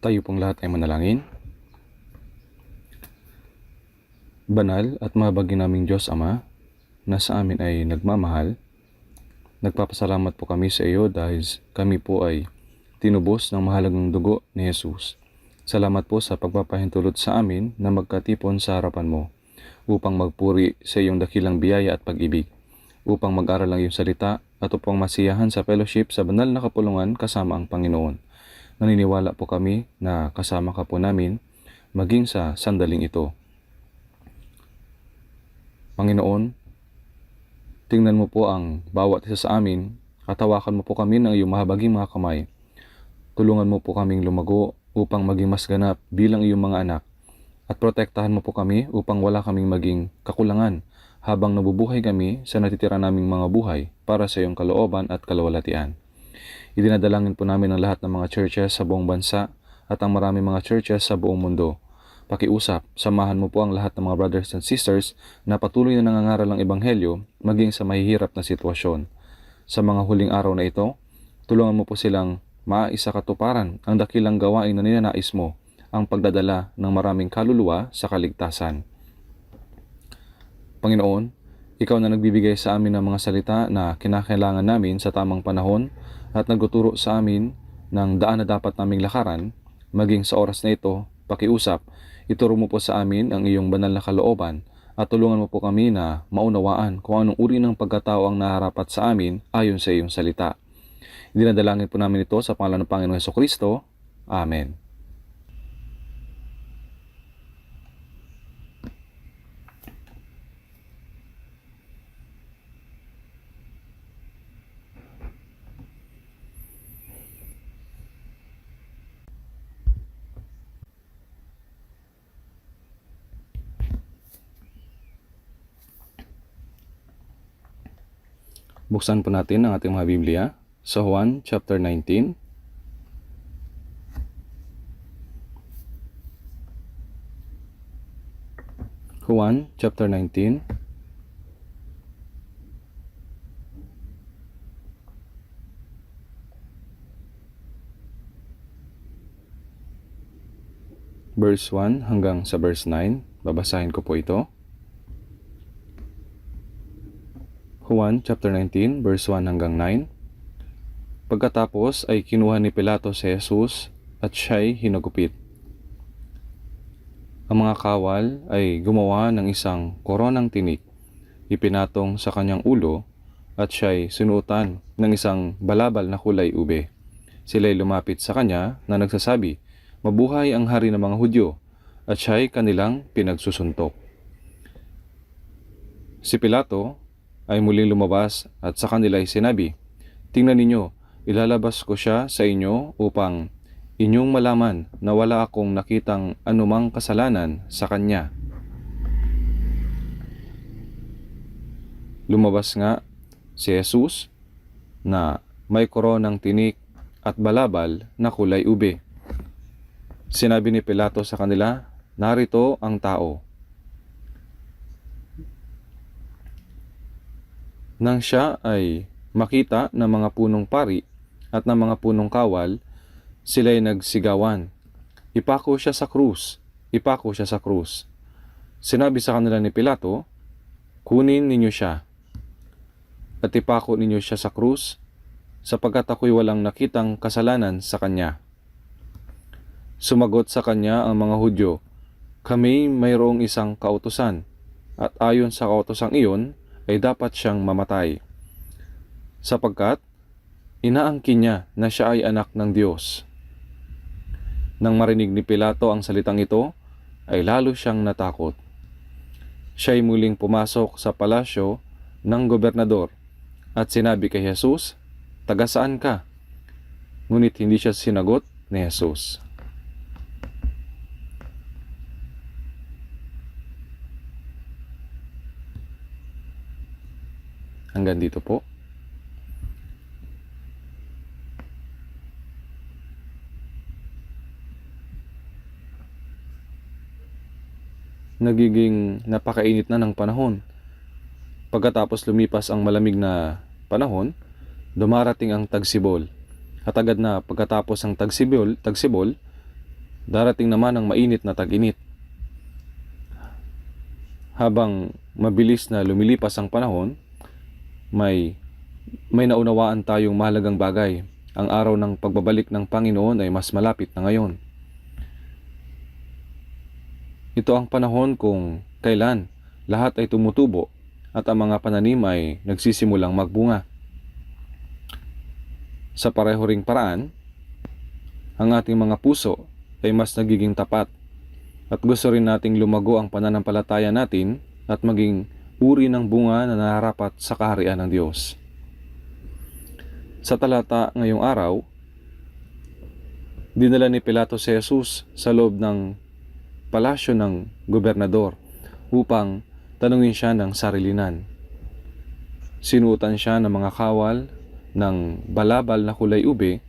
Tayo pong lahat ay manalangin. Banal at mahabagin naming Diyos Ama, na sa amin ay nagmamahal, nagpapasalamat po kami sa iyo dahil kami po ay tinubos ng mahalagang dugo ni Jesus. Salamat po sa pagpapahintulot sa amin na magkatipon sa harapan mo upang magpuri sa iyong dakilang biyaya at pag-ibig, upang mag-aral ang iyong salita at upang masiyahan sa fellowship sa banal na kapulungan kasama ang Panginoon. Naniniwala po kami na kasama ka po namin maging sa sandaling ito. Panginoon, tingnan mo po ang bawat isa sa amin, katawakan mo po kami ng iyong mahabaging mga kamay. Tulungan mo po kaming lumago upang maging mas ganap bilang iyong mga anak, at protektahan mo po kami upang wala kaming maging kakulangan habang nabubuhay kami sa natitira naming mga buhay para sa iyong kalooban at kalawalatian. Idinadalangin po namin ang lahat ng mga churches sa buong bansa at ang maraming mga churches sa buong mundo. Pakiusap, samahan mo po ang lahat ng mga brothers and sisters na patuloy na nangangaral ng Ebanghelyo maging sa mahihirap na sitwasyon. Sa mga huling araw na ito, tulungan mo po silang maisakatuparan ang dakilang gawain na ninanais mo, ang pagdadala ng maraming kaluluwa sa kaligtasan. Panginoon, Ikaw na nagbibigay sa amin ng mga salita na kinakailangan namin sa tamang panahon at nagtuturo sa amin ng daan na dapat naming lakaran, maging sa oras na ito, pakiusap, ituro mo po sa amin ang iyong banal na kalooban at tulungan mo po kami na maunawaan kung anong uri ng pagkatao ang naharapat sa amin ayon sa iyong salita. Dinadalangin po namin ito sa pangalan ng Panginoong Jesucristo. Amen. Buksan po natin ang ating mga Biblia sa Juan chapter 19. Juan chapter 19. Verse 1 hanggang sa verse 9. Babasahin ko po ito. Juan chapter 19 verse 1 hanggang 9. Pagkatapos ay kinuha ni Pilato si Jesus at siya'y hinagupit. Ang mga kawal ay gumawa ng isang koronang tinik, ipinatong sa kanyang ulo at siya'y sinuotan ng isang balabal na kulay ube. Sila'y lumapit sa kanya na nagsasabi, "Mabuhay ang hari ng mga Hudyo," at siya'y kanilang pinagsusuntok. Si Pilato ay muling lumabas at sa kanila ay sinabi, "Tingnan ninyo, ilalabas ko siya sa inyo upang inyong malaman na wala akong nakitang anumang kasalanan sa kanya." Lumabas nga si Jesus na may koronang tinik at balabal na kulay ube. Sinabi ni Pilato sa kanila, "Narito ang tao." Nang siya ay makita ng mga punong pari at ng mga punong kawal, sila'y nagsigawan, "Ipako siya sa krus! Ipako siya sa krus!" Sinabi sa kanila ni Pilato, "Kunin ninyo siya at ipako ninyo siya sa krus, sapagkat ako'y walang nakitang kasalanan sa kanya." Sumagot sa kanya ang mga Hudyo, "Kami mayroong isang kautusan, at ayon sa kautosang iyon ay dapat siyang mamatay, sapagkat inaangkin niya na siya ay anak ng Diyos." Nang marinig ni Pilato ang salitang ito, ay lalo siyang natakot. Siya'y muling pumasok sa palasyo ng gobernador at sinabi kay Jesus, "Taga saan ka?" Ngunit hindi siya sinagot ni Jesus. Hanggang dito po. Nagiging napakainit na ng panahon. Pagkatapos lumipas ang malamig na panahon, dumarating ang tagsibol. At agad na pagkatapos ang tagsibol, Darating naman ang mainit na tag-init. Habang mabilis na lumilipas ang panahon, may naunawaan tayong mahalagang bagay. Ang araw ng pagbabalik ng Panginoon ay mas malapit na ngayon. Ito ang panahon kung kailan lahat ay tumutubo at ang mga pananim ay nagsisimulang magbunga. Sa pareho ring paraan, ang ating mga puso ay mas nagiging tapat at gusto rin nating lumago ang pananampalataya natin at maging uri ng bunga na nararapat sa kaharian ng Diyos. Sa talata ngayong araw, dinala ni Pilato si Jesus sa loob ng palasyo ng gobernador upang tanungin siya ng sarilinan. Sinuotan siya ng mga kawal ng balabal na kulay ube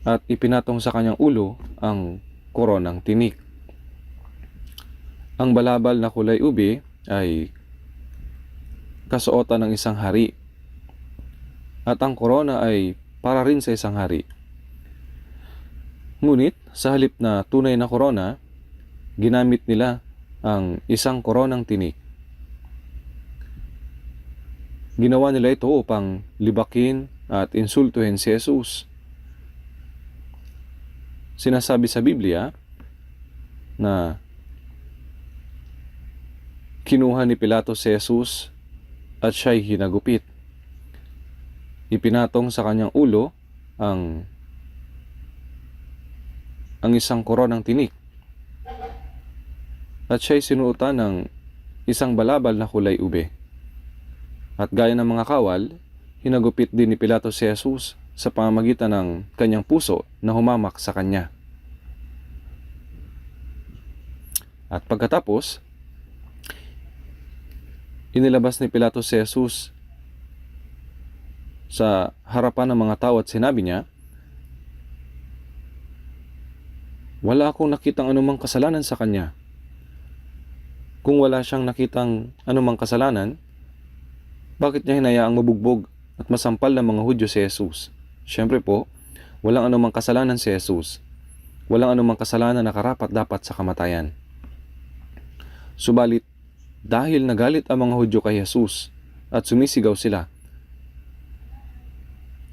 at ipinatong sa kanyang ulo ang koronang tinik. Ang balabal na kulay ube ay kasuotan ng isang hari at ang korona ay para rin sa isang hari. Ngunit sa halip na tunay na korona, ginamit nila ang isang koronang tinik. Ginawa nila ito upang libakin at insultuhin si Jesus. Sinasabi sa Biblia na kinuha ni Pilato si Jesus at siya'y hinagupit. Ipinatong sa kanyang ulo ang isang koronang tinik at siya'y sinuotan ng isang balabal na kulay ube. At gaya ng mga kawal, hinagupit din ni Pilato si Jesus sa pamamagitan ng kanyang puso na humamak sa kanya. At pagkatapos, inilabas ni Pilato si Jesus sa harapan ng mga tao at sinabi niya, wala akong nakitang anumang kasalanan sa kanya. Kung wala siyang nakitang anumang kasalanan, bakit niya hinayaang mabugbog at masampal ng mga Hudyo si Jesus? Siyempre po, walang anumang kasalanan si Jesus. Walang anumang kasalanan na karapat-dapat sa kamatayan. Subalit, dahil nagalit ang mga Hudyo kay Jesus at sumisigaw sila,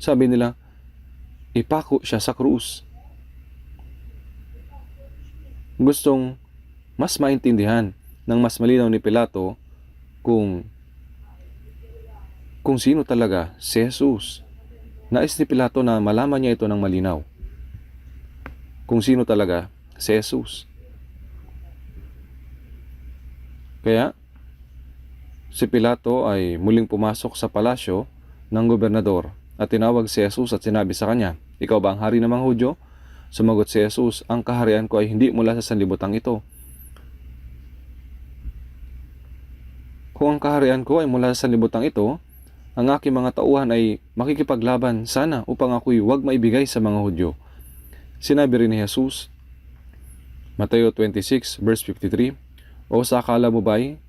sabi nila, ipako siya sa krus. Gustong mas maintindihan ng mas malinaw ni Pilato kung sino talaga si Jesus. Nais ni Pilato na malaman niya ito ng malinaw. Kung sino talaga si Jesus. Kaya, si Pilato ay muling pumasok sa palasyo ng gobernador at tinawag si Jesus at sinabi sa kanya, ikaw ba ang hari ng mga Hudyo? Sumagot si Jesus, ang kaharian ko ay hindi mula sa sanlibutan ito. Kung ang kaharian ko ay mula sa sanlibutan ito, ang aking mga tauhan ay makikipaglaban sana upang ako'y huwag maibigay sa mga Hudyo. Sinabi rin ni Jesus, Mateo 26 verse 53, o sa akala mo ba'y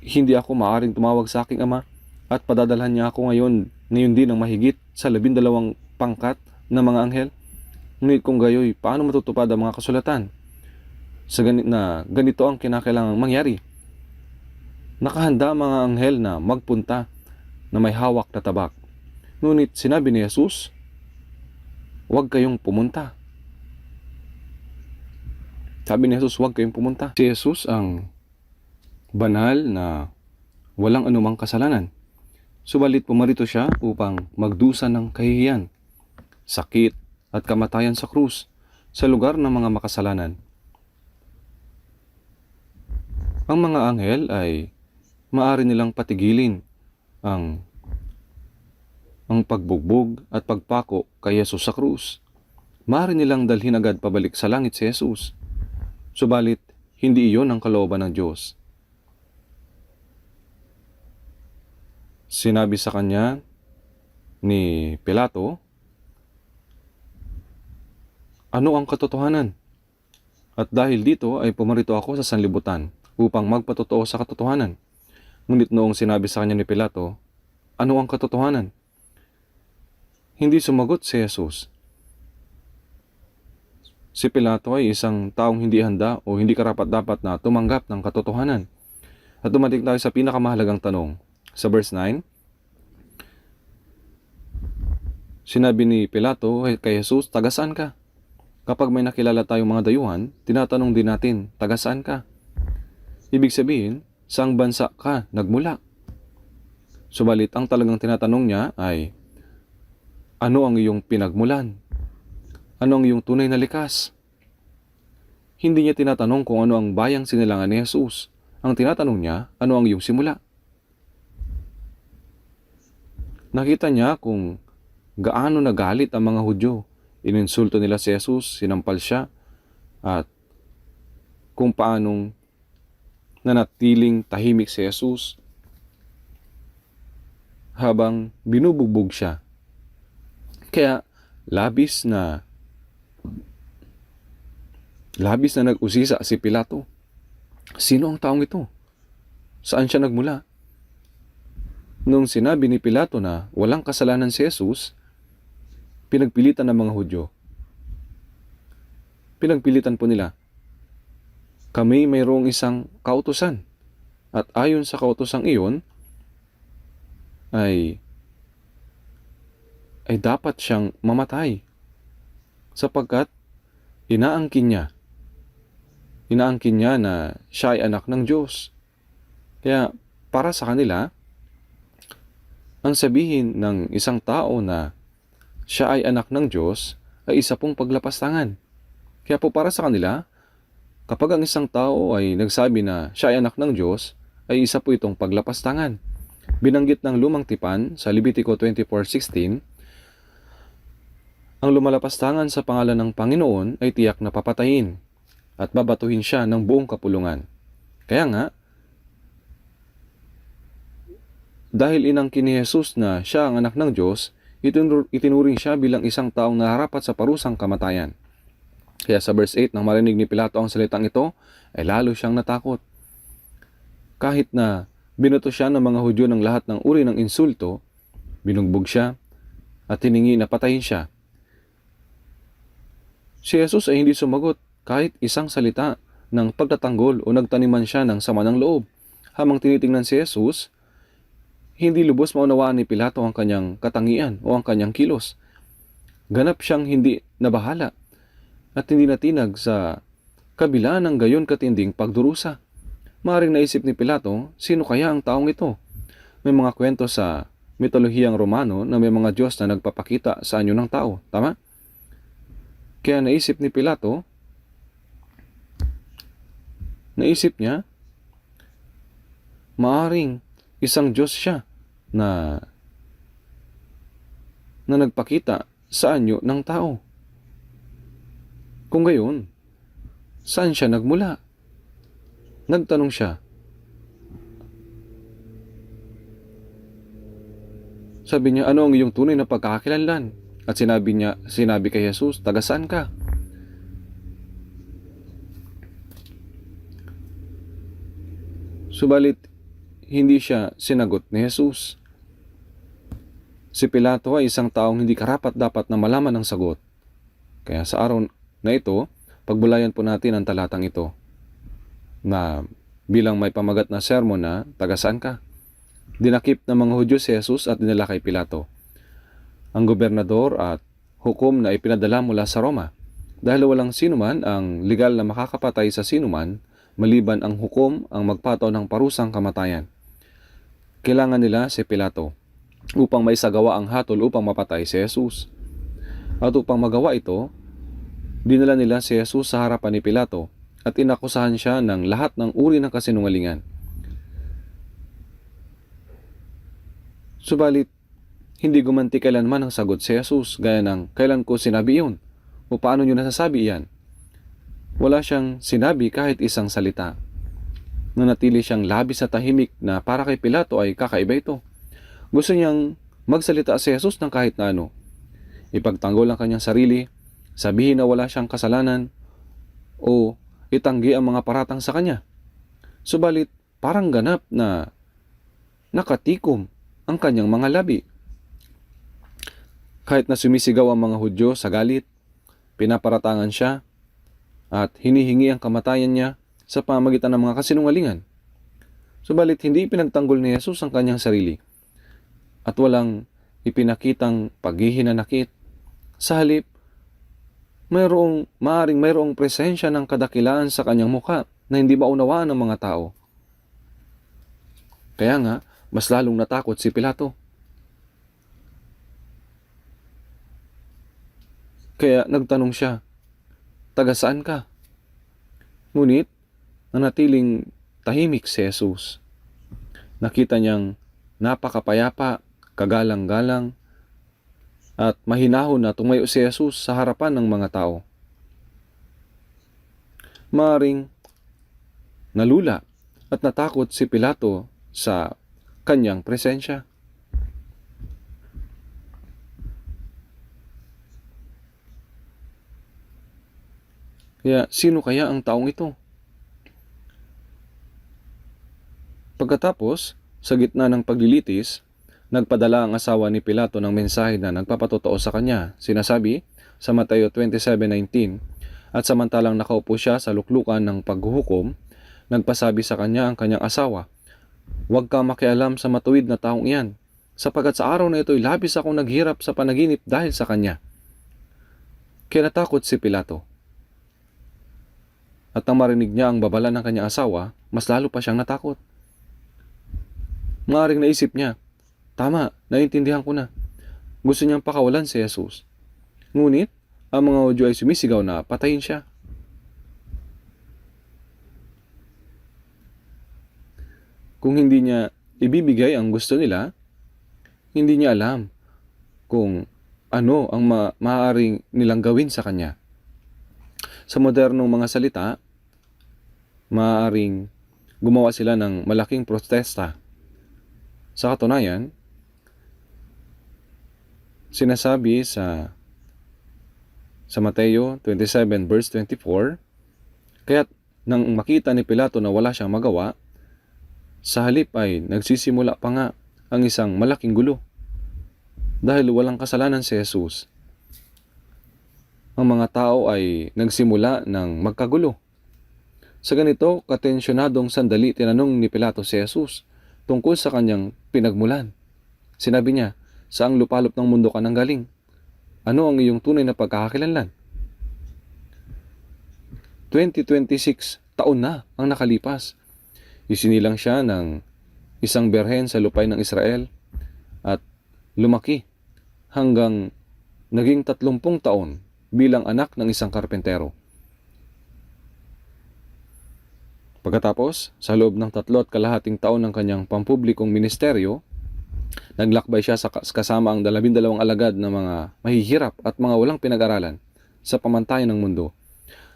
hindi ako maaaring tumawag sa aking ama at padadalhan niya ako ngayon din ang mahigit sa 12 pangkat ng mga anghel? Ngunit kung gayoy, paano matutupad ang mga kasulatan? Ganito ang kinakailangang mangyari. Nakahanda ang mga anghel na magpunta na may hawak na tabak. Ngunit sinabi ni Jesus, huwag kayong pumunta. Sabi ni Jesus, huwag kayong pumunta. Si Jesus ang banal na walang anumang kasalanan. Subalit pumarito siya upang magdusa ng kahihiyan, sakit at kamatayan sa krus sa lugar ng mga makasalanan. Ang mga anghel ay maaari nilang patigilin ang pagbugbog at pagpako kay Jesus sa krus. Maaari nilang dalhin agad pabalik sa langit si Jesus. Subalit, hindi iyon ang kalooban ng Diyos. Sinabi sa kanya ni Pilato, ano ang katotohanan? At dahil dito ay pumarito ako sa sanlibutan upang magpatotoo sa katotohanan. Ngunit noong sinabi sa kanya ni Pilato, ano ang katotohanan? Hindi sumagot si Jesus. si Pilato ay isang taong hindi handa o hindi karapat-dapat na tumanggap ng katotohanan. At dumating tayo sa pinakamahalagang tanong. Sa verse 9, sinabi ni Pilato kay Jesus, taga saan ka? Kapag may nakilala tayong mga dayuhan, tinatanong din natin, taga saan ka? Ibig sabihin, saang bansa ka nagmula? Subalit ang talagang tinatanong niya ay, ano ang iyong pinagmulan? Ano ang iyong tunay na likas? Hindi niya tinatanong kung ano ang bayang sinilangan ni Jesus. Ang tinatanong niya, ano ang iyong simula? Nakita niya kung gaano nagalit ang mga Hudyo. Ininsulto nila si Jesus, sinampal siya, at kung paanong nanatiling tahimik si Jesus habang binubugbog siya. Kaya labis na nag-usisa si Pilato. Sino ang taong ito? Saan siya nagmula? Nung sinabi ni Pilato na walang kasalanan si Jesus, pinagpilitan ng mga Hudyo. Pinagpilitan po nila. Kami mayroong isang kautusan. At ayon sa kautusang iyon, ay dapat siyang mamatay. Sapagkat inaangkin niya na siya ay anak ng Diyos. Kaya para sa kanila, ang sabihin ng isang tao na siya ay anak ng Diyos ay isa pong paglapastangan. Kaya po para sa kanila, kapag ang isang tao ay nagsabi na siya ay anak ng Diyos, ay isa po itong paglapastangan. Binanggit ng Lumang Tipan sa Levitico 24:16, ang lumalapastangan sa pangalan ng Panginoon ay tiyak na papatayin at babatuhin siya ng buong kapulungan. Kaya nga, dahil inangkin ni Jesus na siya ang anak ng Diyos, itinuring siya bilang isang taong naharapat sa parusang kamatayan. Kaya sa verse 8, nang marinig ni Pilato ang salitang ito, ay lalo siyang natakot. Kahit na binuto siya ng mga Hudyo ng lahat ng uri ng insulto, binugbog siya at hiningi na patayin siya. Si Jesus ay hindi sumagot kahit isang salita ng pagtatanggol o nagtaniman siya ng sama ng loob. Habang tinitingnan si Jesus, hindi lubos maunawaan ni Pilato ang kanyang katangian o ang kanyang kilos. Ganap siyang hindi nabahala at hindi natinag sa kabila ng gayon katinding pagdurusa. Maaaring naisip ni Pilato, sino kaya ang taong ito? May mga kwento sa mitolohiyang Romano na may mga Diyos na nagpapakita sa anyo ng tao. Tama? Kaya naisip ni Pilato, niya, maaaring isang Diyos siya na nagpakita sa anyo ng tao. Kung gayon, saan siya nagmula? Nagtanong siya. Sabi niya, ano ang iyong tunay na pagkakakilanlan? At sinabi kay Jesus, taga saan ka? Subalit, hindi siya sinagot ni Jesus. Si Pilato ay isang taong hindi karapat-dapat na malaman ang sagot. Kaya sa araw na ito, pagbulayan po natin ang talatang ito na bilang may pamagat na sermon na taga saan ka? Dinakip ng mga Hudyo si Jesus at dinala kay Pilato, ang gobernador at hukom na ipinadala mula sa Roma. Dahil walang sinuman ang legal na makakapatay sa sinuman, maliban ang hukom ang magpataw ng parusang kamatayan. Kailangan nila si Pilato upang maisagawa ang hatol upang mapatay si Jesus. At upang magawa ito, dinala nila si Jesus sa harapan ni Pilato at inakusahan siya ng lahat ng uri ng kasinungalingan. Subalit, hindi gumanti kailanman ang sagot si Jesus gaya ng kailan ko sinabi iyon o paano nyo nasasabi iyan. Wala siyang sinabi kahit isang salita. Nanatili siyang labis na tahimik na para kay Pilato ay kakaiba ito. Gusto niyang magsalita si Jesus ng kahit na ano. Ipagtanggol ang kanyang sarili, sabihin na wala siyang kasalanan, o itanggi ang mga paratang sa kanya. Subalit, parang ganap na nakatikom ang kanyang mga labi. Kahit na sumisigaw ang mga Hudyo sa galit, pinaparatangan siya, at hinihingi ang kamatayan niya sa pamagitan ng mga kasinungalingan. Subalit hindi pinagtanggol ni Jesus ang kanyang sarili at walang ipinakitang paghihinanakit. Sa halip, mayroong presensya ng kadakilaan sa kanyang mukha na hindi maunawaan ng mga tao. Kaya nga, mas lalong natakot si Pilato. Kaya nagtanong siya, "Taga saan ka?" Ngunit, nanatiling tahimik si Jesus. Nakita niyang napakapayapa, kagalang-galang, at mahinahon na tumayo si Jesus sa harapan ng mga tao. Maaring nalula at natakot si Pilato sa kanyang presensya. Kaya sino kaya ang taong ito? Pagkatapos, sa gitna ng paglilitis, nagpadala ang asawa ni Pilato ng mensahe na nagpapatotoo sa kanya. Sinasabi sa Mateo 27:19, "At samantalang nakaupo siya sa luklukan ng paghuhukom, nagpasabi sa kanya ang kanyang asawa, 'Huwag ka makialam sa matuwid na taong iyan, sapagkat sa araw na ito'y labis akong naghirap sa panaginip dahil sa kanya.'" Kaya natakot si Pilato. At nang marinig niya ang babala ng kanyang asawa, mas lalo pa siyang natakot. Maaring naisip niya, "Tama, naiintindihan ko na." Gusto niyang pakawalan si Jesus. Ngunit, ang mga Hudyo ay sumisigaw na patayin siya. Kung hindi niya ibibigay ang gusto nila, hindi niya alam kung ano ang maaaring nilang gawin sa kanya. Sa modernong mga salita, maaaring gumawa sila ng malaking protesta. Sa katunayan, sinasabi sa Mateo 27 verse 24, kaya't nang makita ni Pilato na wala siyang magawa, sa halip ay nagsisimula pa nga ang isang malaking gulo. Dahil walang kasalanan si Jesus, ang mga tao ay nagsimula ng magkagulo. Sa ganito, katensyonadong sandali, tinanong ni Pilato si Jesus tungkol sa kanyang pinagmulan. Sinabi niya, "Saang lupalop ng mundo ka nanggaling? Ano ang iyong tunay na pagkakakilanlan?" 2026 taon na ang nakalipas. Isinilang siya ng isang berhen sa lupay ng Israel at lumaki hanggang naging 30 taon bilang anak ng isang karpentero. Pagkatapos, sa loob ng 3.5 taon ng kanyang pampublikong ministeryo, naglakbay siya kasama ang 12 alagad na mga mahihirap at mga walang pinag-aralan sa pamantayan ng mundo.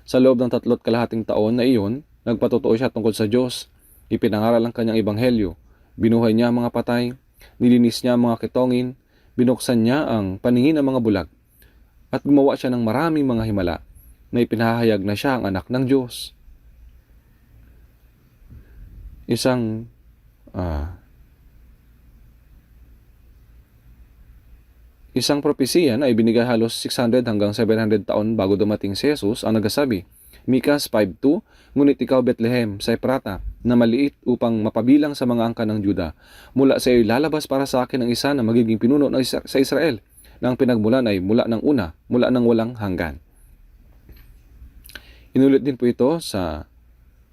Sa loob ng 3.5 taon na iyon, nagpatotoo siya tungkol sa Diyos, ipinangaral ang kanyang ebanghelyo, binuhay niya ang mga patay, nilinis niya ang mga kitongin, binuksan niya ang paningin ng mga bulag, at gumawa siya ng maraming mga himala na ipinahayag na siya ang anak ng Diyos. Isang propesiya na ibinigay halos 600 hanggang 700 taon bago dumating si Jesus ang nagsasabi, Micas 5:2, "Ngunit ikaw, Bethlehem, sa Ephrata, na maliit upang mapabilang sa mga angkan ng Juda, mula sa iyo lalabas para sa akin ang isa na magiging pinuno sa Israel, na ang pinagmulan ay mula ng una, mula ng walang hanggan." Inulit din po ito sa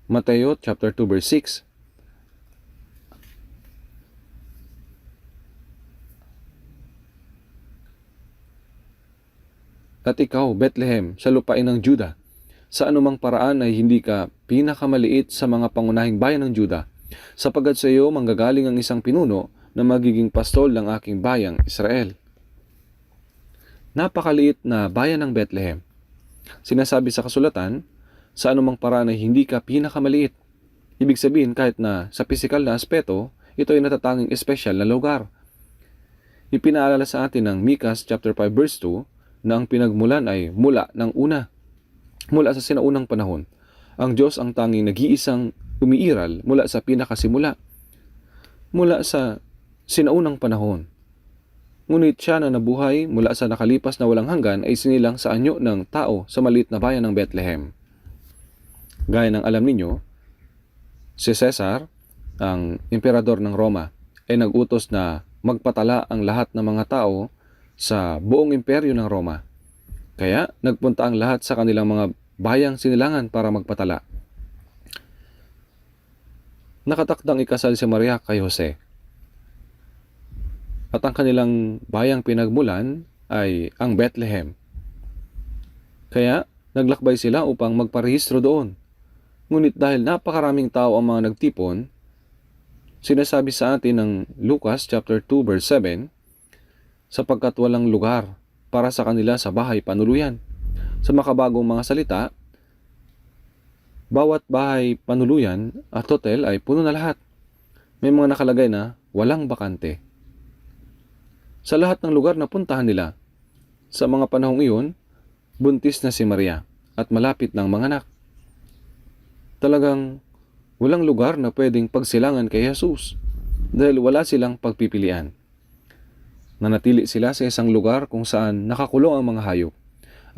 Mateo chapter 2 verse 6. "At ikaw, Bethlehem, sa lupain ng Juda, sa anumang paraan ay hindi ka pinakamaliit sa mga pangunahing bayan ng Juda, sapagkat sa iyo manggagaling ang isang pinuno na magiging pastol ng aking bayang Israel." Napakaliit na bayan ng Bethlehem. Sinasabi sa kasulatan, sa anumang paraan ay hindi ka pinakamaliit. Ibig sabihin, kahit na sa pisikal na aspeto, ito ay natatanging espesyal na lugar. Ipinaalala sa atin ng Micas chapter 5 verse 2 na ang pinagmulan ay mula ng una, mula sa sinaunang panahon. Ang Diyos ang tanging nag-iisang umiiral mula sa pinakasimula, mula sa sinaunang panahon. Ngunit siya na nabuhay mula sa nakalipas na walang hanggan ay sinilang sa anyo ng tao sa maliit na bayan ng Bethlehem. Gaya ng alam ninyo, si Cesar, ang emperador ng Roma, ay nag-utos na magpatala ang lahat ng mga tao sa buong imperyo ng Roma. Kaya nagpunta ang lahat sa kanilang mga bayang sinilangan para magpatala. Nakatakdang ikasal si Maria kay Jose. At ang kanilang bayang pinagmulan ay ang Bethlehem. Kaya naglakbay sila upang magparehistro doon. Ngunit dahil napakaraming tao ang mga nagtipon, sinasabi sa atin ng Lucas chapter 2 verse 7, sapagkat walang lugar para sa kanila sa bahay panuluyan. Sa makabagong mga salita, bawat bahay panuluyan at hotel ay puno na lahat. May mga nakalagay na walang bakante. Sa lahat ng lugar na puntahan nila, sa mga panahong iyon, buntis na si Maria at malapit ng manganak. Talagang walang lugar na pwedeng pagsilangan kay Jesus dahil wala silang pagpipilian. Nanatili sila sa isang lugar kung saan nakakulong ang mga hayop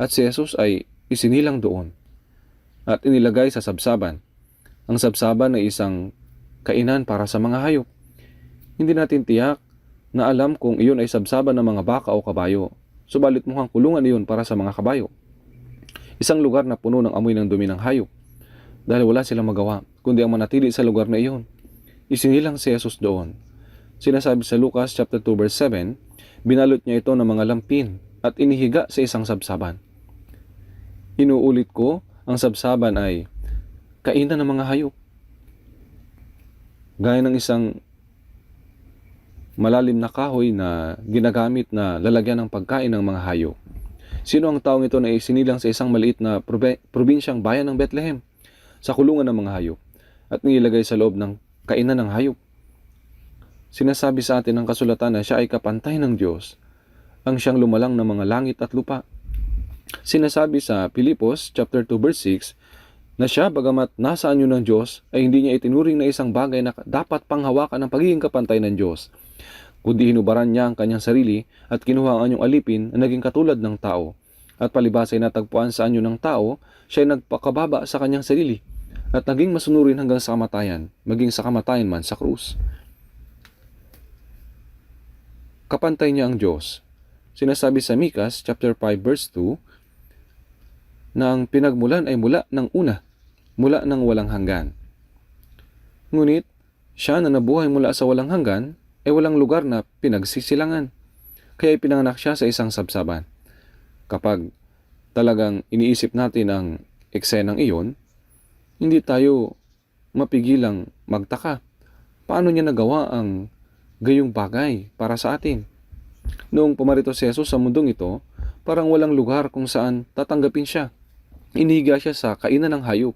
at si Jesus ay isinilang doon at inilagay sa sabsaban. Ang sabsaban ay isang kainan para sa mga hayop. Hindi natin tiyak na alam kung iyon ay sabsaban ng mga baka o kabayo, subalit mukhang kulungan iyon para sa mga kabayo. Isang lugar na puno ng amoy ng dumi ng hayop dahil wala silang magawa kundi ang manatili sa lugar na iyon. Isinilang si Jesus doon. Sinasabi sa Lucas chapter 2 verse 7, binalot niya ito ng mga lampin at inihiga sa isang sabsaban. Inuulit ko, ang sabsaban ay kainan ng mga hayop. Gaya ng isang malalim na kahoy na ginagamit na lalagyan ng pagkain ng mga hayop. Sino ang taong ito na isinilang sa isang maliit na probinsyang bayan ng Bethlehem, sa kulungan ng mga hayop, at nilagay sa loob ng kainan ng hayop? Sinasabi sa atin ng kasulatan na siya ay kapantay ng Diyos, ang siyang lumalang ng mga langit at lupa. Sinasabi sa Pilipos chapter 2 verse 6 na siya, bagamat nasa anyo ng Diyos, ay hindi niya itinuring na isang bagay na dapat panghawakan ng pagiging kapantay ng Diyos, kundi hinubaran niya ang kanyang sarili at kinuha ang anyong alipin na naging katulad ng tao. At palibhas ay natagpuan sa anyo ng tao, siya ay nagpakababa sa kanyang sarili at naging masunurin hanggang sa kamatayan, maging sa kamatayan man sa krus. Kapantay niya ang Diyos. Sinasabi sa Mikas chapter 5 verse 2 na ang pinagmulan ay mula ng una, mula ng walang hanggan. Ngunit siya na nabuhay mula sa walang hanggan ay walang lugar na pinagsisilangan. Kaya ipinanganak siya sa isang sabsaban. Kapag talagang iniisip natin ang eksenang iyon, hindi tayo mapigilang magtaka. Paano niya nagawa ang gayong bagay para sa atin? Noong pumarito si Jesus sa mundong ito, parang walang lugar kung saan tatanggapin siya. Inihiga siya sa kainan ng hayop.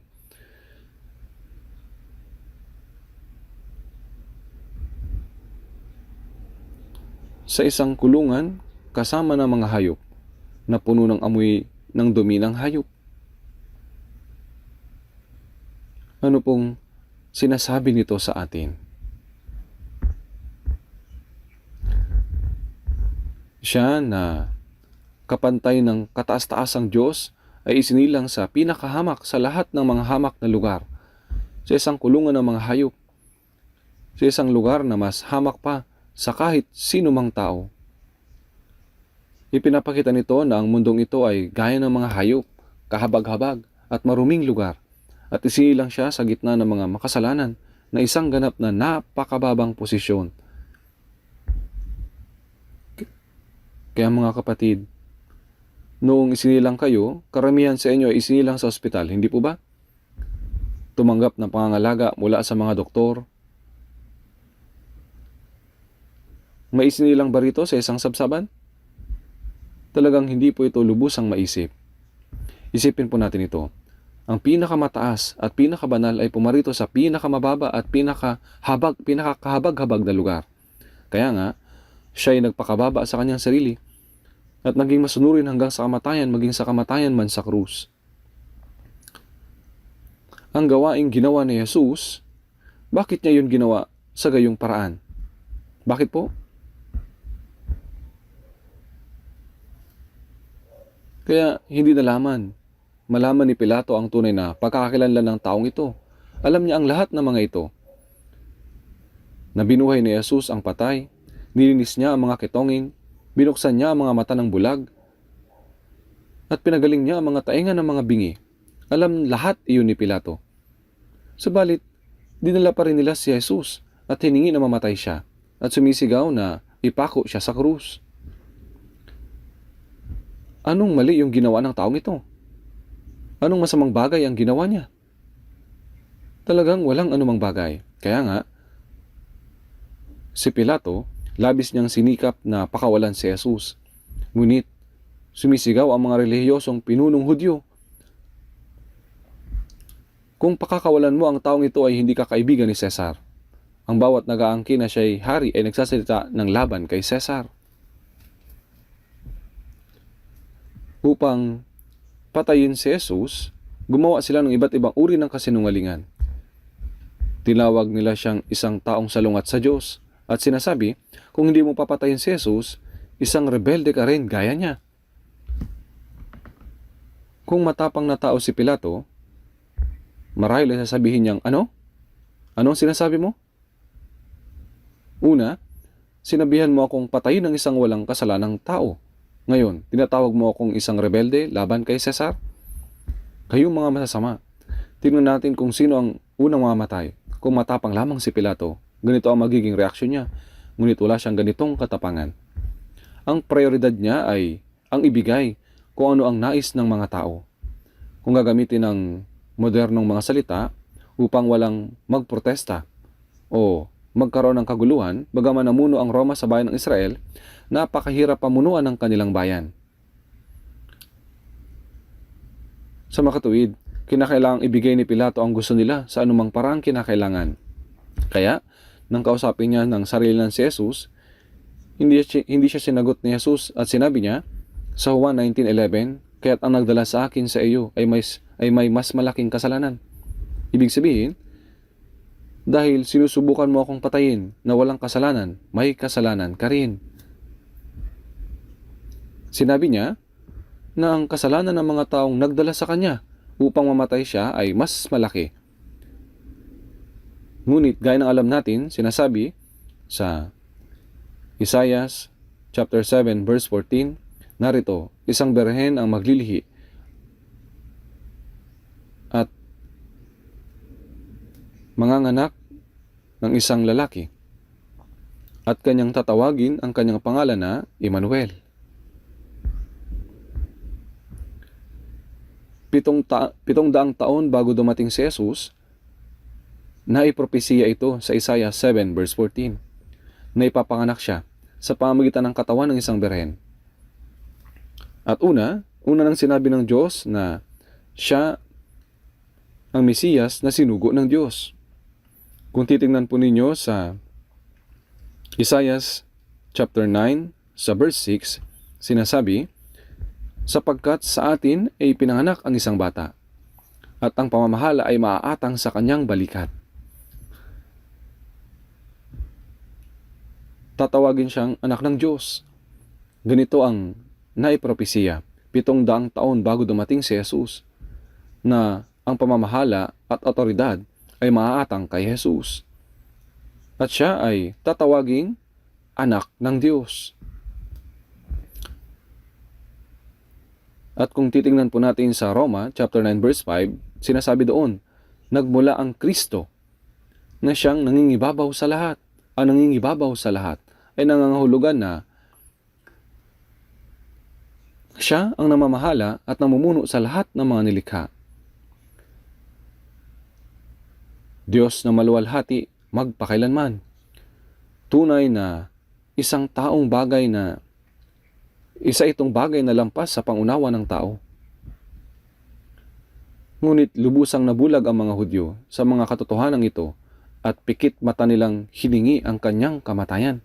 Sa isang kulungan, kasama ng mga hayop, na puno ng amoy ng dumi ng hayop. Ano pong sinasabi nito sa atin? Siya na kapantay ng kataas-taasang Diyos ay isinilang sa pinakahamak sa lahat ng mga hamak na lugar, sa isang kulungan ng mga hayop, sa isang lugar na mas hamak pa sa kahit sino mang tao. Ipinapakita nito na ang mundong ito ay gaya ng mga hayop, kahabag-habag at maruming lugar, at isinilang siya sa gitna ng mga makasalanan na isang ganap na napakababang posisyon. Kaya mga kapatid, noong isinilang kayo, karamihan sa inyo ay isinilang sa ospital, hindi po ba? Tumanggap ng pangangalaga mula sa mga doktor. May isinilang ba rito sa isang sabsaban? Talagang hindi po ito lubusang maisip. Isipin po natin ito. Ang pinakamataas at pinakabanal ay pumarito sa pinakamababa at pinakahabag-habag na lugar. Kaya nga, siya ay nagpakababa sa kanyang sarili at naging masunurin hanggang sa kamatayan, maging sa kamatayan man sa krus. Ang gawaing ginawa ni Jesus, bakit niya yun ginawa sa gayong paraan? Bakit po? Kaya hindi nalaman malaman ni Pilato ang tunay na pagkakakilanlan ng taong ito. Alam niya ang lahat ng mga ito. Nabinuhay ni Jesus ang patay, nilinis niya ang mga kitongin, binuksan niya ang mga mata ng bulag, at pinagaling niya ang mga tainga ng mga bingi. Alam lahat iyon ni Pilato. Subalit, dinala pa rin nila si Jesus at hiningi na mamatay siya at sumisigaw na ipako siya sa krus. Anong mali yung ginawa ng taong ito? Anong masamang bagay ang ginawa niya? Talagang walang anumang bagay. Kaya nga, si Pilato, labis niyang sinikap na pakawalan si Jesus. Ngunit, sumisigaw ang mga relihiyosong pinunong Hudyo. Kung pakakawalan mo ang taong ito ay hindi ka kaibigan ni Cesar. Ang bawat nag-aangkin na siya'y hari ay nagsasalita ng laban kay Cesar. Upang patayin si Jesus, gumawa sila ng iba't ibang uri ng kasinungalingan. Tinawag nila siyang isang taong salungat sa Diyos at sinasabi, kung hindi mo papatayin si Jesus, isang rebelde ka rin gaya niya. Kung matapang na tao si Pilato, marahil ay sasabihin niyang, ano? Anong sinasabi mo? Una, sinabihan mo akong patayin ng isang walang kasalanang tao. Ngayon, tinatawag mo akong isang rebelde laban kay Cesar? Kayong mga masasama. Tingnan natin kung sino ang unang mamamatay. Kung matapang lamang si Pilato, ganito ang magiging reaksyon niya. Ngunit wala siyang ganitong katapangan. Ang prioridad niya ay ang ibigay kung ano ang nais ng mga tao. Kung gagamitin ng modernong mga salita upang walang magprotesta o magkaroon ng kaguluhan, bagaman namuno ang Roma sa bayan ng Israel, napakahirap pamunuan ng kanilang bayan. Sa makatuwid, kinakailangang ibigay ni Pilato ang gusto nila sa anumang parang kinakailangan. Kaya, nang kausapin niya ng sarili ng si Jesus, hindi siya sinagot ni Jesus at sinabi niya sa Juan 19:11, kaya't ang nagdala sa akin sa iyo ay may mas malaking kasalanan. Ibig sabihin, dahil sinusubukan mo akong patayin na walang kasalanan, may kasalanan ka rin. Sinabi niya na ang kasalanan ng mga taong nagdala sa kanya upang mamatay siya ay mas malaki. Ngunit gaya ng alam natin, sinasabi sa Isaiah chapter 7 verse 14, narito, isang berhen ang maglilihi at manganganak ng isang lalaki at kanyang tatawagin ang kanyang pangalan na Emmanuel. 700 taon bago dumating si Jesus, naipropesiya ito sa Isaiah 7 verse 14 na ipapanganak siya sa pamamagitan ng katawan ng isang berhen. At una nang sinabi ng Diyos na siya ang Mesiyas na sinugo ng Diyos. Kung titingnan po ninyo sa Isaiah chapter 9 sa verse 6, sinasabi, sapagkat sa atin ay pinanganak ang isang bata, at ang pamamahala ay maaatang sa kanyang balikat. Tatawagin siyang anak ng Diyos. Ganito ang naipropesiya 700 taon bago dumating si Jesus, na ang pamamahala at otoridad ay maaatang kay Jesus. At siya ay tatawaging anak ng Diyos. At kung titingnan po natin sa Roma chapter 9 verse 5, sinasabi doon, nagmula ang Kristo na siyang nangingibabaw sa lahat. Ang nangingibabaw sa lahat ay nangangahulugan na siya ang namamahala at namumuno sa lahat ng mga nilikha. Diyos na maluwalhati magpakailanman. Tunay na isa itong bagay na lampas sa pangunawa ng tao. Ngunit lubusang nabulag ang mga Hudyo sa mga katotohanan ito at pikit mata nilang hiningi ang kanyang kamatayan.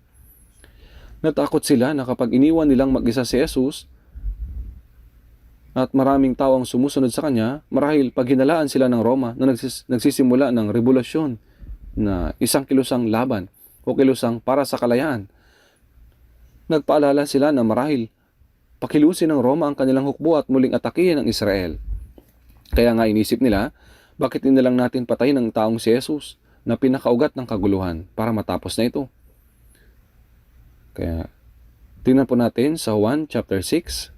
Natakot sila na kapag iniwan nilang mag-isa si Jesus at maraming tao ang sumusunod sa kanya, marahil paghinalaan sila ng Roma na nagsisimula ng revolusyon na isang kilusang laban o kilusang para sa kalayaan. Nagpaalala sila na marahil pakilusin ng Roma ang kanilang hukbo at muling atakihin ang Israel. Kaya nga inisip nila, bakit hindi lang natin patayin ang taong si Jesus na pinakaugat ng kaguluhan para matapos na ito? Kaya tingnan po natin sa Juan chapter 6.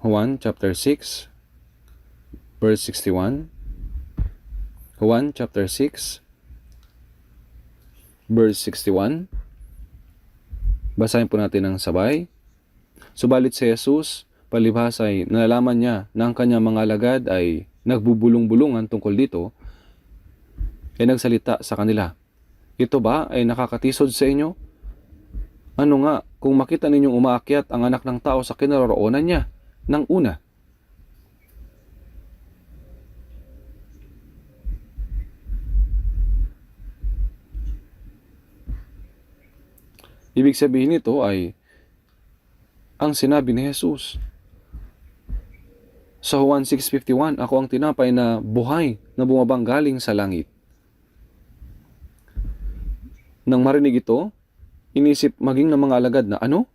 Juan chapter 6 verse 61. Juan chapter 6 verse 61. Basahin po natin ng sabay. Subalit si Jesus, palibhas ay nalalaman niya na ang kanyang mga alagad ay nagbubulong-bulungan tungkol dito, ay nagsalita sa kanila. Ito ba ay nakakatisod sa inyo? Ano nga kung makita ninyong umaakyat ang anak ng tao sa kinaroroonan niya ng una? Ibig sabihin nito ay ang sinabi ni Jesus. Sa Juan 6:51, ako ang tinapay na buhay na bumabang galing sa langit. Nang marinig ito, inisip maging ng mga alagad na ano?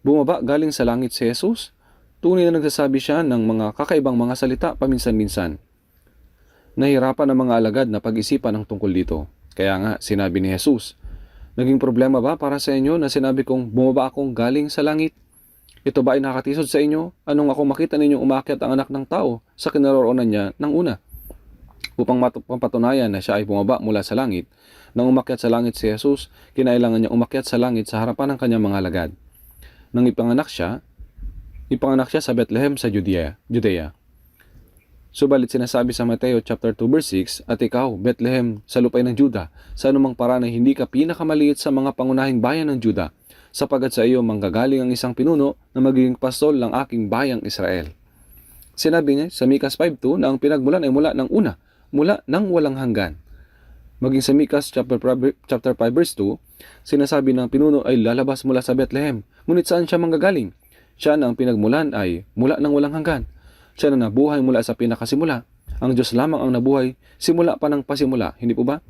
Bumaba galing sa langit si Jesus? Tunay na nagsasabi siya ng mga kakaibang mga salita paminsan-minsan. Nahirapan ang mga alagad na pag-isipan ang tungkol dito. Kaya nga, sinabi ni Jesus, naging problema ba para sa inyo na sinabi kong bumaba akong galing sa langit? Ito ba ay nakatisod sa inyo? Anong ako makita ninyong umakyat ang anak ng tao sa kinaroroonan niya ng una? Upang mapatunayan na siya ay bumaba mula sa langit, nang umakyat sa langit si Jesus, kinailangan niya umakyat sa langit sa harapan ng kanyang mga alagad. Nang ipanganak siya sa Bethlehem sa Judea. Subalit sinasabi sa Mateo chapter 2 verse 6, at ikaw, Bethlehem, sa lupay ng Juda, sa anumang paraan ay hindi ka pinakamaliit sa mga pangunahing bayan ng Juda, sapagkat sa iyo manggagaling ang isang pinuno na magiging pastol ng aking bayang Israel. Sinabi niya sa Mikas 5:2 na ang pinagmulan ay mula ng una, mula ng walang hanggan. Maging sa Mikas chapter 5 verse 2, sinasabi ng pinuno ay lalabas mula sa Bethlehem. Ngunit saan siya manggagaling? Siya na ang pinagmulan ay mula ng walang hanggan. Siya na nabuhay mula sa pinakasimula. Ang Diyos lamang ang nabuhay simula pa ng pasimula, hindi po ba?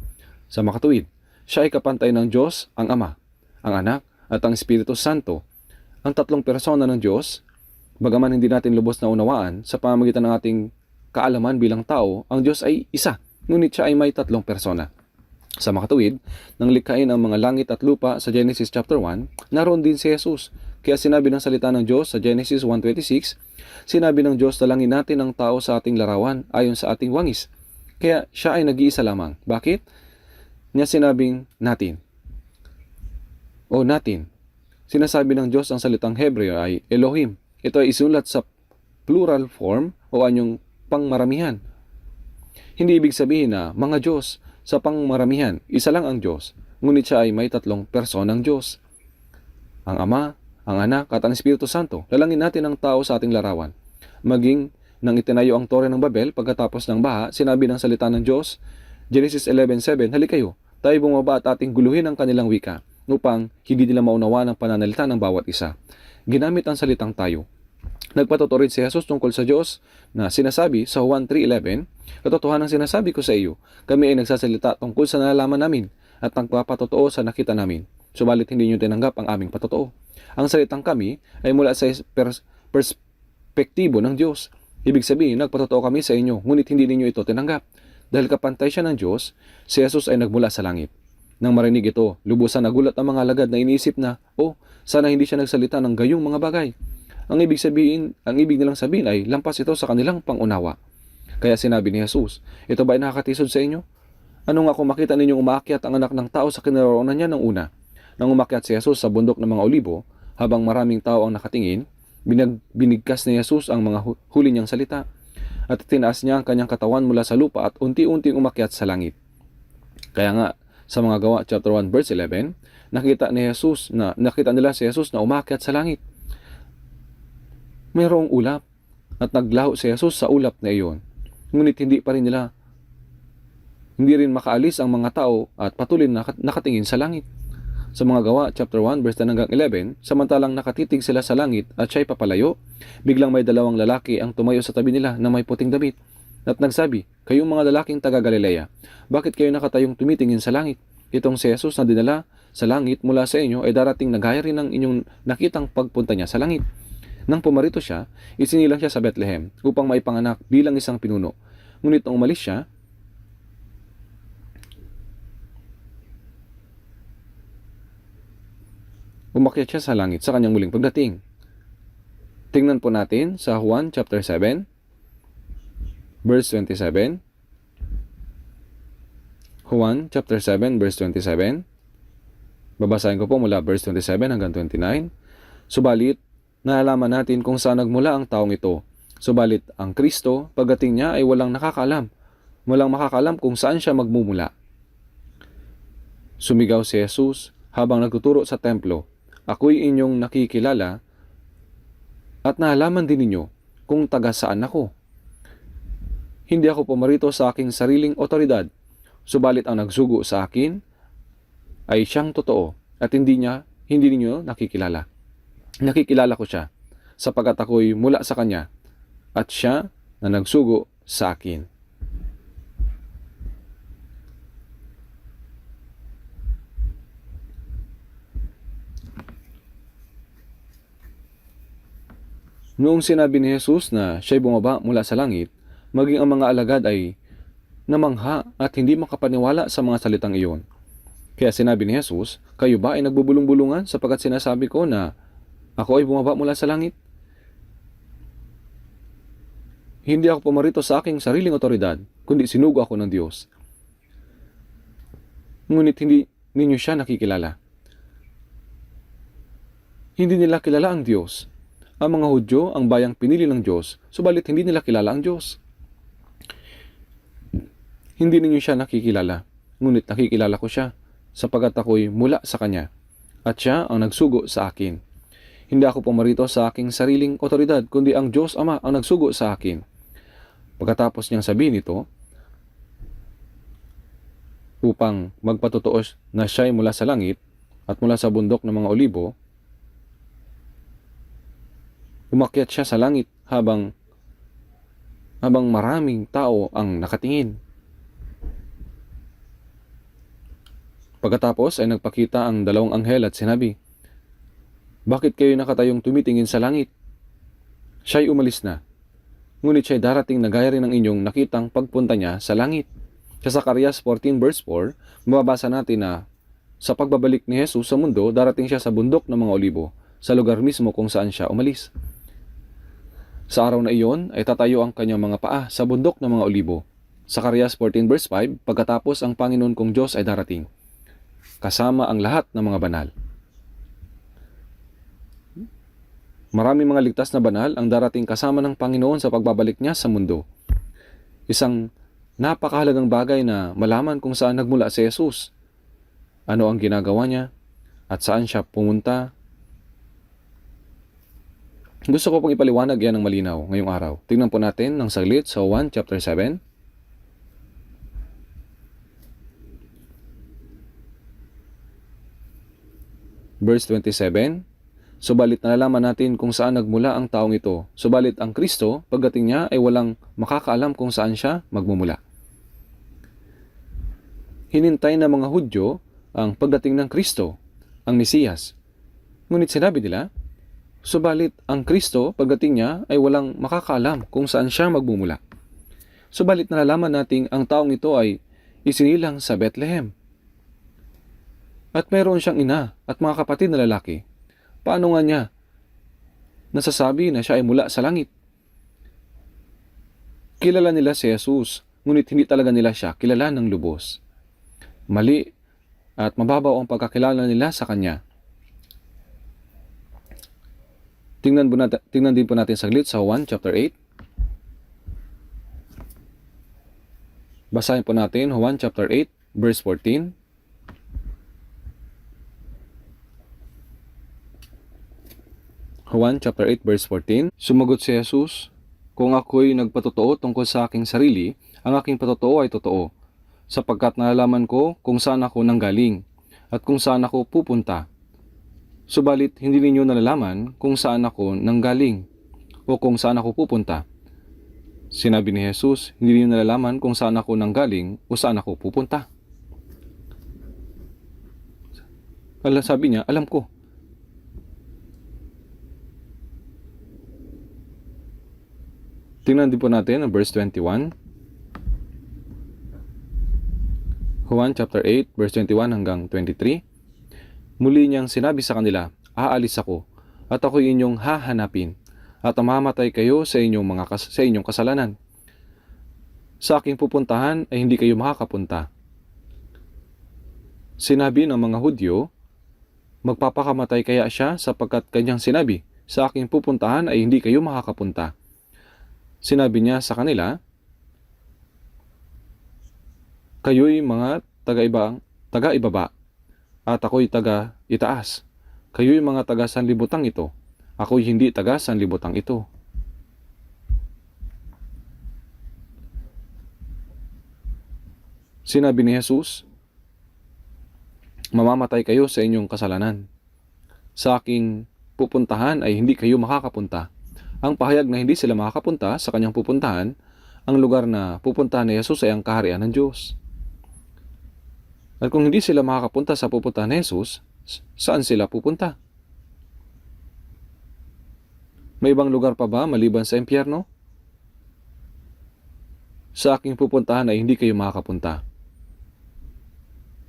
Sa makatuwid, siya ay kapantay ng Diyos, ang Ama, ang Anak, at ang Espiritu Santo. Ang tatlong persona ng Diyos, bagaman hindi natin lubos na unawaan sa pamamagitan ng ating kaalaman bilang tao, ang Diyos ay isa, ngunit siya ay may tatlong persona. Sa makatuwid, nang likhain ang mga langit at lupa sa Genesis chapter 1, naroon din si Jesus. Kaya sinabi ng salita ng Diyos sa Genesis 1:26, sinabi ng Diyos, dalangin natin ang tao sa ating larawan ayon sa ating wangis. Kaya siya ay nag-iisa lamang. Bakit? Niya sinabing natin. O natin. Sinasabi ng Diyos ang salitang Hebreo ay Elohim. Ito ay isulat sa plural form o anyong pangmaramihan. Hindi ibig sabihin na mga Diyos. Sa pangmaramihan, isa lang ang Diyos, ngunit siya ay may tatlong personang Diyos. Ang Ama, ang Anak, at ang Espiritu Santo. Lalangin natin ang tao sa ating larawan. Maging nang itinayo ang Tore ng Babel pagkatapos ng baha, sinabi ng salita ng Diyos, Genesis 11:7, halikayo, tayo bumaba at ating guluhin ang kanilang wika, upang hindi nila maunawa ng pananalita ng bawat isa. Ginamit ang salitang tayo. Nagpatuturid si Jesus tungkol sa Diyos na sinasabi sa Juan 3:11, katotohanan sinasabi ko sa iyo, kami ay nagsasalita tungkol sa nalalaman namin at nagpapatotoo sa nakita namin. Subalit hindi niyo tinanggap ang aming patotoo. Ang salitang kami ay mula sa perspektibo ng Diyos. Ibig sabihin, nagpatotoo kami sa inyo, ngunit hindi ninyo ito tinanggap. Dahil kapantay siya ng Diyos, si Jesus ay nagmula sa langit. Nang marinig ito, lubusan nagulat ang mga alagad na iniisip na, sana hindi siya nagsalita ng gayong mga bagay. Ang ibig nilang sabihin ay lampas ito sa kanilang pangunawa. Kaya sinabi ni Jesus, ito ba ay nakakatisod sa inyo? Ano nga kung makita ninyong umaakyat ang anak ng tao sa kinaroroonan niya ng una? Nang umakyat si Jesus sa bundok ng mga olibo, habang maraming tao ang nakatingin, binigkas ni Jesus ang mga huli niyang salita, at tinaas niya ang kanyang katawan mula sa lupa at unti-unting umakyat sa langit. Kaya nga, sa mga Gawa chapter 1 verse 11, nakita nila si Jesus na umakyat sa langit. Mayroong ulap at naglaho si Jesus sa ulap na iyon. Ngunit hindi rin makaalis ang mga tao at patuloy nakatingin sa langit. Sa mga Gawa chapter 1 verse 10 hanggang 11, samantalang nakatitig sila sa langit at siya'y papalayo, biglang may dalawang lalaki ang tumayo sa tabi nila na may puting damit at nagsabi, kayong mga lalaking taga Galilea, bakit kayo nakatayong tumitingin sa langit? Itong si Jesus na dinala sa langit mula sa inyo ay darating na gaya rin ng inyong nakitang pagpunta niya sa langit. Nang pumarito siya, isinilang siya sa Bethlehem upang maipanganak bilang isang pinuno. Ngunit nang umalis siya, umakyat siya sa langit sa kanyang muling pagdating. Tingnan po natin sa Juan chapter 7, verse 27. Juan chapter 7, verse 27. Babasahin ko po mula verse 27 hanggang 29. Subalit, naalalaman natin kung saan nagmula ang taong ito. Subalit, ang Kristo, pagdating niya ay walang nakakaalam. Walang makakaalam kung saan siya magmumula. Sumigaw si Jesus habang nagtuturo sa templo, "Ako'y inyong nakikilala at nalaman din ninyo kung taga saan ako. Hindi ako pumarito sa aking sariling otoridad, subalit ang nagsugo sa akin ay siyang totoo at hindi ninyo nakikilala. Nakikilala ko siya sapagkat ako'y mula sa kanya at siya na nagsugo sa akin." Noong sinabi ni Jesus na siya'y bumaba mula sa langit, maging ang mga alagad ay namangha at hindi makapaniwala sa mga salitang iyon. Kaya sinabi ni Jesus, "Kayo ba ay nagbubulong-bulungan sapagkat sinasabi ko na ako ay bumaba mula sa langit? Hindi ako pumarito sa aking sariling otoridad, kundi sinugo ako ng Diyos. Ngunit hindi ninyo siya nakikilala." Hindi nila kilala ang Diyos. Ang mga Hudyo ang bayang pinili ng Diyos, subalit hindi nila kilala ang Diyos. Hindi ninyo siya nakikilala, ngunit nakikilala ko siya, sapagkat ako'y mula sa Kanya, at siya ang nagsugo sa akin. Hindi ako pumarito sa aking sariling otoridad, kundi ang Diyos Ama ang nagsugo sa akin. Pagkatapos niyang sabihin ito, upang magpatotoo na siya'y mula sa langit at mula sa bundok ng mga olibo, umakyat siya sa langit habang maraming tao ang nakatingin. Pagkatapos ay nagpakita ang dalawang anghel at sinabi, "Bakit kayo nakatayong tumitingin sa langit? Siya'y umalis na, ngunit siya'y darating na gaya rin ng inyong nakitang pagpunta niya sa langit." Sa Zacarias 14 verse 4, mababasa natin na sa pagbabalik ni Jesus sa mundo, darating siya sa bundok ng mga olibo, sa lugar mismo kung saan siya umalis. Sa araw na iyon ay tatayo ang kanyang mga paa sa bundok ng mga olibo. Zacarias 14 verse 5, pagkatapos ang Panginoon kong Diyos ay darating, kasama ang lahat ng mga banal. Maraming mga ligtas na banal ang darating kasama ng Panginoon sa pagbabalik niya sa mundo. Isang napakahalagang bagay na malaman kung saan nagmula si Jesus, ano ang ginagawa niya, at saan siya pumunta. Gusto ko pong ipaliwanag yan ng malinaw ngayong araw. Tingnan po natin ng saglit sa Juan chapter 7. Verse 27. Subalit nalalaman natin kung saan nagmula ang taong ito. Subalit ang Kristo, pagdating niya ay walang makakaalam kung saan siya magmumula. Hinintay ng mga Hudyo ang pagdating ng Kristo, ang Mesiyas. Ngunit sinabi nila, subalit ang Kristo, pagdating niya ay walang makakaalam kung saan siya magmumula. Subalit nalalaman nating ang taong ito ay isinilang sa Bethlehem. At meron siyang ina at mga kapatid na lalaki. Paano nga niya nasasabi na siya ay mula sa langit? Kilala nila si Jesus, ngunit hindi talaga nila siya kilala ng lubos. Mali at mababaw ang pagkakilala nila sa Kanya. Tingnan din po natin saglit sa Juan chapter 8. Basahin po natin Juan chapter 8 verse 14. Juan chapter 8 verse 14. Sumagot si Jesus, "Kung ako'y nagpatotoo tungkol sa aking sarili, ang aking patotoo ay totoo, sapagkat nalalaman ko kung saan ako nanggaling at kung saan ako pupunta. Subalit hindi ninyo nalalaman kung saan ako nanggaling o kung saan ako pupunta." Sinabi ni Jesus, hindi ninyo nalalaman kung saan ako nanggaling o saan ako pupunta. Sabi niya, alam ko. Tingnan din po natin ang verse 21. Juan chapter 8, verse 21 hanggang 23. Muli niyang sinabi sa kanila, aalis ako, at ako'y inyong hahanapin, at mamamatay kayo sa inyong kasalanan. Sa aking pupuntahan ay hindi kayo makakapunta. Sinabi ng mga Hudyo, magpapakamatay kaya siya sapagkat kanyang sinabi, sa aking pupuntahan ay hindi kayo makakapunta. Sinabi niya sa kanila, kayo'y mga taga-ibaba, at ako'y taga-itaas. Kayo'y mga taga-sanlibutang ito, ako'y hindi taga-sanlibutang ito. Sinabi ni Jesus, mamamatay kayo sa inyong kasalanan. Sa aking pupuntahan ay hindi kayo makakapunta. Ang pahayag na hindi sila makakapunta sa kanyang pupuntahan, ang lugar na pupuntahan ni Jesus ay ang kaharian ng Diyos. At kung hindi sila makakapunta sa pupuntahan ni Jesus, saan sila pupunta? May ibang lugar pa ba maliban sa impyerno? Sa aking pupuntahan ay hindi kayo makakapunta.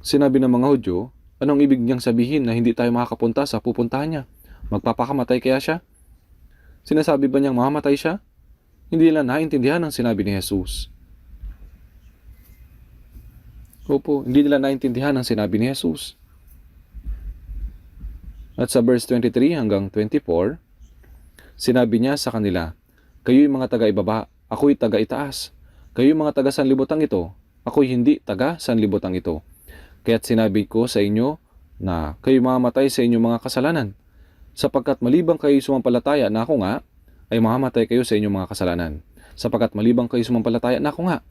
Sinabi ng mga Hudyo, anong ibig niyang sabihin na hindi tayo makakapunta sa pupuntahan niya? Magpapakamatay kaya siya? Sinasabi ba niyang mamamatay siya? Hindi nila naintindihan ang sinabi ni Jesus. Opo, hindi nila naintindihan ang sinabi ni Jesus. At sa verse 23 hanggang 24, sinabi niya sa kanila, kayo'y mga taga-ibaba, ako'y taga-itaas. Kayo'y mga taga-sanlibutang ito, ako'y hindi taga-sanlibutang ito. Kaya't sinabi ko sa inyo na kayo mamamatay sa inyong mga kasalanan, sapagkat malibang kayo sumampalataya na ako nga, ay mamamatay kayo sa inyong mga kasalanan. Sapagkat malibang kayo sumampalataya na ako nga.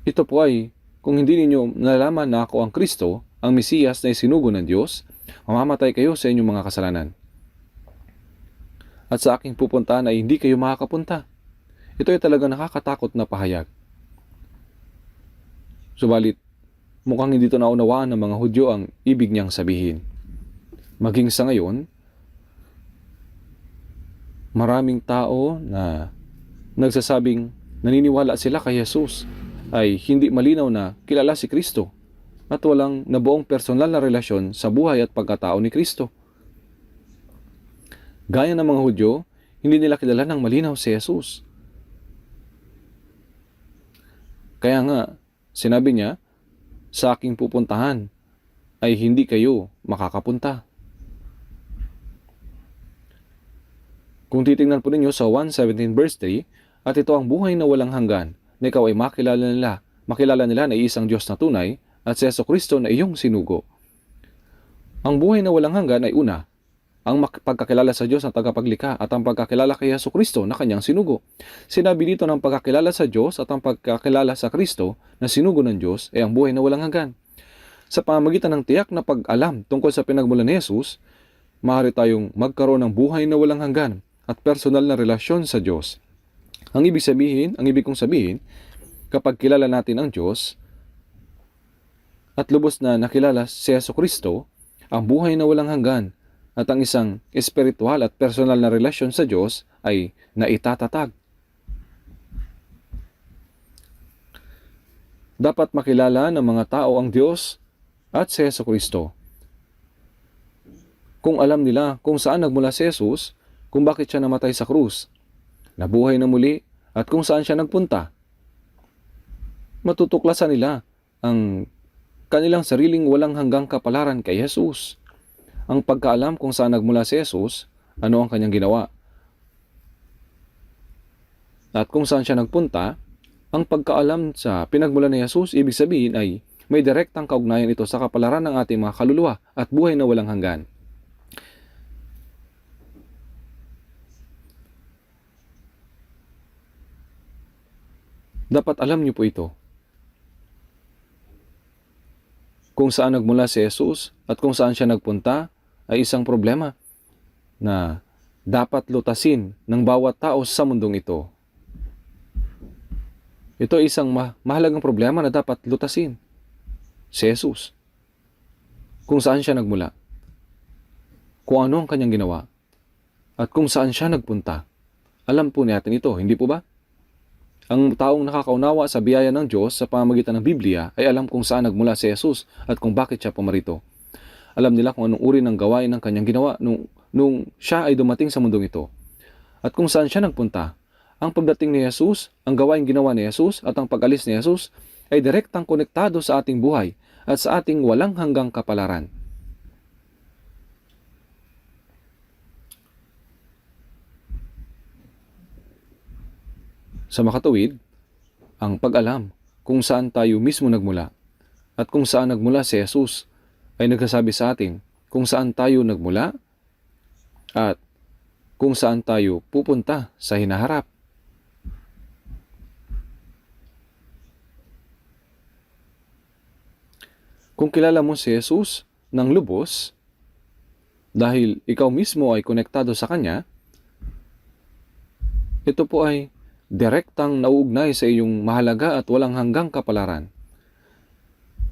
Ito po ay, kung hindi ninyo nalalaman na ako ang Kristo, ang Mesiyas na isinugo ng Diyos, mamamatay kayo sa inyong mga kasalanan. At sa aking pupuntahan ay hindi kayo makakapunta. Ito ay talagang nakakatakot na pahayag. Subalit, mukhang hindi ito naunawaan ng mga Hudyo ang ibig niyang sabihin. Maging sa ngayon, maraming tao na nagsasabing naniniwala sila kay Jesus ay hindi malinaw na kilala si Kristo at walang nabuong personal na relasyon sa buhay at pagkatao ni Kristo. Gaya ng mga Hudyo, hindi nila kilala ng malinaw si Jesus. Kaya nga, sinabi niya, sa aking pupuntahan ay hindi kayo makakapunta. Kung titingnan po ninyo sa 1:17 verse 3, at ito ang buhay na walang hanggan, na ikaw ay makilala nila na isang Diyos na tunay, at si Jesucristo na iyong sinugo. Ang buhay na walang hanggan ay una, ang pagkakilala sa Diyos na tagapaglikha at ang pagkakilala kay Jesucristo na kanyang sinugo. Sinabi dito ng pagkakilala sa Diyos at ang pagkakilala sa Kristo na sinugo ng Diyos ay ang buhay na walang hanggan. Sa pamamagitan ng tiyak na pag-alam tungkol sa pinagmulan ni Jesus, maaari tayong magkaroon ng buhay na walang hanggan at personal na relasyon sa Diyos. Ang ibig kong sabihin, kapag kilala natin ang Diyos at lubos na nakilala si Jesucristo, ang buhay na walang hanggan at ang isang espiritual at personal na relasyon sa Diyos ay naitatatag. Dapat makilala ng mga tao ang Diyos at si Jesucristo. Kung alam nila kung saan nagmula si Jesus, kung bakit siya namatay sa krus, nabuhay na muli, at kung saan siya nagpunta, matutuklasan nila ang kanilang sariling walang hanggang kapalaran kay Jesus. Ang pagkaalam kung saan nagmula si Jesus, ano ang kanyang ginawa, at kung saan siya nagpunta, ang pagkaalam sa pinagmulan ni Jesus, ibig sabihin ay may direktang kaugnayan ito sa kapalaran ng ating mga kaluluwa at buhay na walang hanggan. Dapat alam niyo po ito. Kung saan nagmula si Jesus at kung saan siya nagpunta ay isang problema na dapat lutasin ng bawat tao sa mundong ito. Ito ay isang mahalagang problema na dapat lutasin. Si Jesus. Kung saan siya nagmula. Kung ano ang kanyang ginawa. at kung saan siya nagpunta. Alam po natin ito, hindi po ba? Ang taong nakakaunawa sa biyaya ng Diyos sa pamamagitan ng Biblia ay alam kung saan nagmula si Jesus at kung bakit siya pumarito. Alam nila kung anong uri ng gawain ng kanyang ginawa nung siya ay dumating sa mundong ito. At kung saan siya nagpunta. Ang pagdating ni Jesus, ang gawain ginawa ni Jesus at ang pag-alis ni Jesus ay direktang konektado sa ating buhay at sa ating walang hanggang kapalaran. Sa makatuwid, ang pag-alam kung saan tayo mismo nagmula at kung saan nagmula si Jesus ay nagsasabi sa atin kung saan tayo nagmula at kung saan tayo pupunta sa hinaharap. Kung kilala mo si Jesus ng lubos, dahil ikaw mismo ay konektado sa Kanya, ito po ay direktang nauugnay sa iyong mahalaga at walang hanggang kapalaran.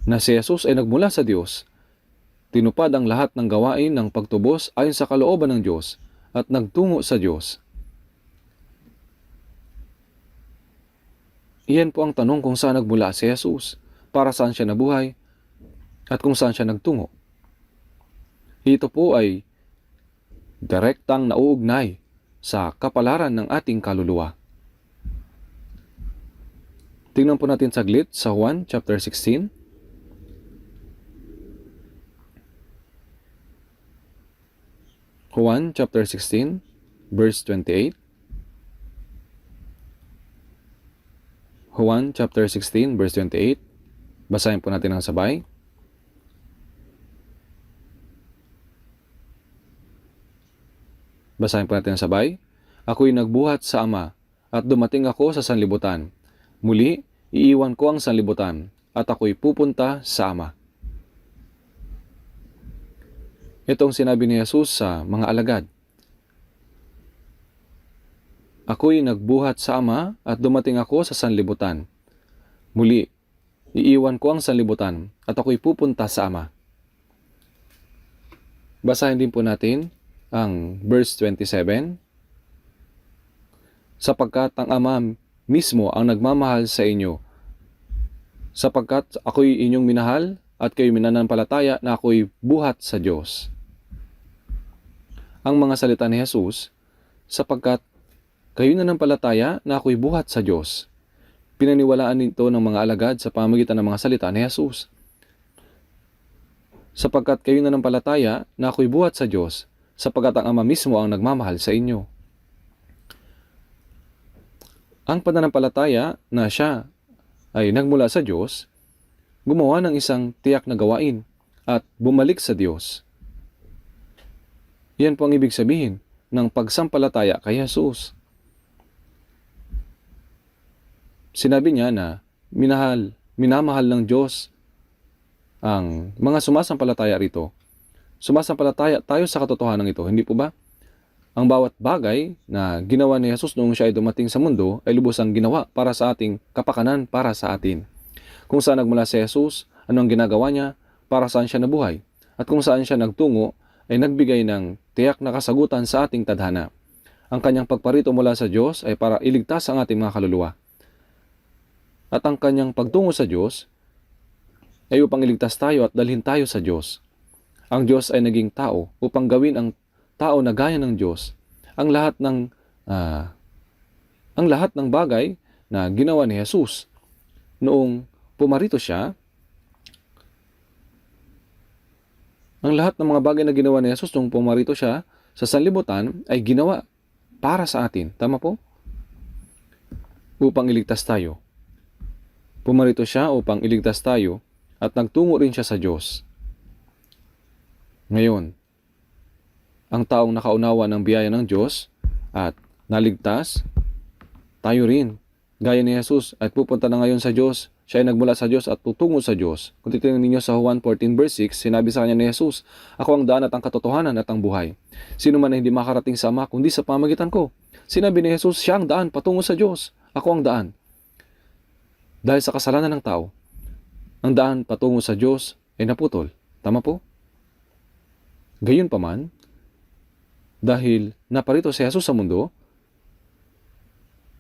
Na si Jesus ay nagmula sa Diyos, tinupad ang lahat ng gawain ng pagtubos ayon sa kalooban ng Diyos at nagtungo sa Diyos. Iyan po ang tanong kung saan nagmula si Jesus, para saan siya nabuhay, at kung saan siya nagtungo. Ito po ay direktang nauugnay sa kapalaran ng ating kaluluwa. Tingnan po natin saglit sa Juan chapter 16. Juan chapter 16 verse 28. Juan chapter 16 verse 28. Basahin po natin ang sabay. Basahin po natin ang sabay. Ako'y nagbuhat sa Ama at dumating ako sa sanlibutan. Muli, iiwan ko ang sanlibutan at ako'y pupunta sa Ama. Itong sinabi ni Jesus sa mga alagad. Ako'y nagbuhat sa Ama at dumating ako sa sanlibutan. Muli, iiwan ko ang sanlibutan at ako'y pupunta sa Ama. Basahin din po natin ang verse 27. Sapagkat ang Ama mismo ang nagmamahal sa inyo, sapagkat ako'y inyong minahal at kayo'y minanampalataya na ako'y buhat sa Diyos. Ang mga salita ni Jesus, sapagkat kayo nanampalataya na ako'y buhat sa Diyos. Pinaniwalaan nito ng mga alagad sa pamamagitan ng mga salita ni Jesus. Sapagkat kayo nanampalataya na ako'y buhat sa Diyos, sapagkat ang Ama mismo ang nagmamahal sa inyo. Ang pananampalataya na siya ay nagmula sa Diyos, gumawa ng isang tiyak na gawain at bumalik sa Diyos. Yan po ang ibig sabihin ng pagsampalataya kay Jesus. Sinabi niya na minamahal ng Diyos ang mga sumasampalataya rito. Sumasampalataya tayo sa katotohanan ito, hindi po ba? Ang bawat bagay na ginawa ni Jesus noong siya ay dumating sa mundo ay lubos ang ginawa para sa ating kapakanan, para sa atin. Kung saan nagmula si Jesus, ano ang ginagawa niya, para saan siya nabuhay, at kung saan siya nagtungo ay nagbigay ng tiyak na kasagutan sa ating tadhana. Ang kanyang pagparito mula sa Diyos ay para iligtas ang ating mga kaluluwa. At ang kanyang pagtungo sa Diyos ay upang iligtas tayo at dalhin tayo sa Diyos. Ang Diyos ay naging tao upang gawin ang tao na gaya ng Diyos. Ang lahat ng bagay na ginawa ni Jesus noong pumarito siya, ang lahat ng mga bagay na ginawa ni Jesus noong pumarito siya sa sanlibutan ay ginawa para sa atin. Tama po? Upang iligtas tayo. Pumarito siya upang iligtas tayo at nagtungo rin siya sa Diyos. Ngayon, ang taong nakaunawa ng biyaya ng Diyos at naligtas, tayo rin, gaya ni Jesus, at pupunta na ngayon sa Diyos. Siya ay nagmula sa Diyos at tutungo sa Diyos. Kung titingnan ninyo sa Juan 14 verse 6, sinabi sa kanya ni Jesus, ako ang daan at ang katotohanan at ang buhay. Sino man na hindi makarating sa Ama, kundi sa pamagitan ko. Sinabi ni Jesus, siya ang daan patungo sa Diyos. Ako ang daan. Dahil sa kasalanan ng tao, ang daan patungo sa Diyos ay naputol. Tama po? Gayunpaman, Dahil naparito si Jesus sa mundo,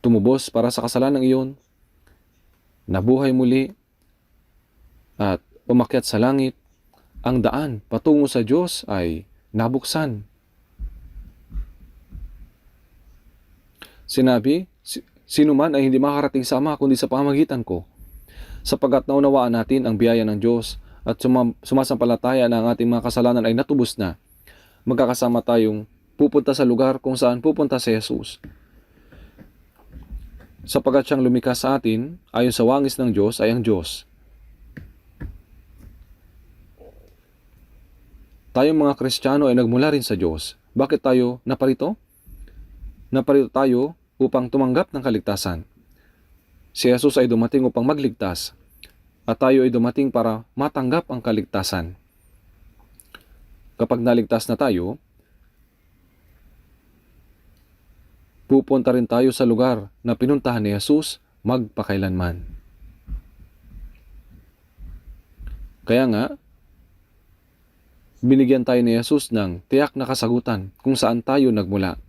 tumubos para sa kasalanang iyon, nabuhay muli, at umakyat sa langit, ang daan patungo sa Diyos ay nabuksan. Sinabi, sino man ay hindi makarating sa Ama kundi sa pamamagitan ko. Sapagkat naunawaan natin ang biyaya ng Diyos at sumasampalataya na ang ating mga kasalanan ay natubos na, magkakasama tayong pupunta sa lugar kung saan pupunta si Jesus. Sapagkat siyang lumikha sa atin, ayon sa wangis ng Diyos ay ang Diyos. Tayong mga Kristiyano ay nagmula rin sa Diyos. Bakit tayo naparito? Naparito tayo upang tumanggap ng kaligtasan. Si Jesus ay dumating upang magligtas, at tayo ay dumating para matanggap ang kaligtasan. Kapag naligtas na tayo, pupunta rin tayo sa lugar na pinuntahan ni Jesus magpakailanman. Kaya nga, binigyan tayo ni Jesus ng tiyak na kasagutan kung saan tayo nagmula,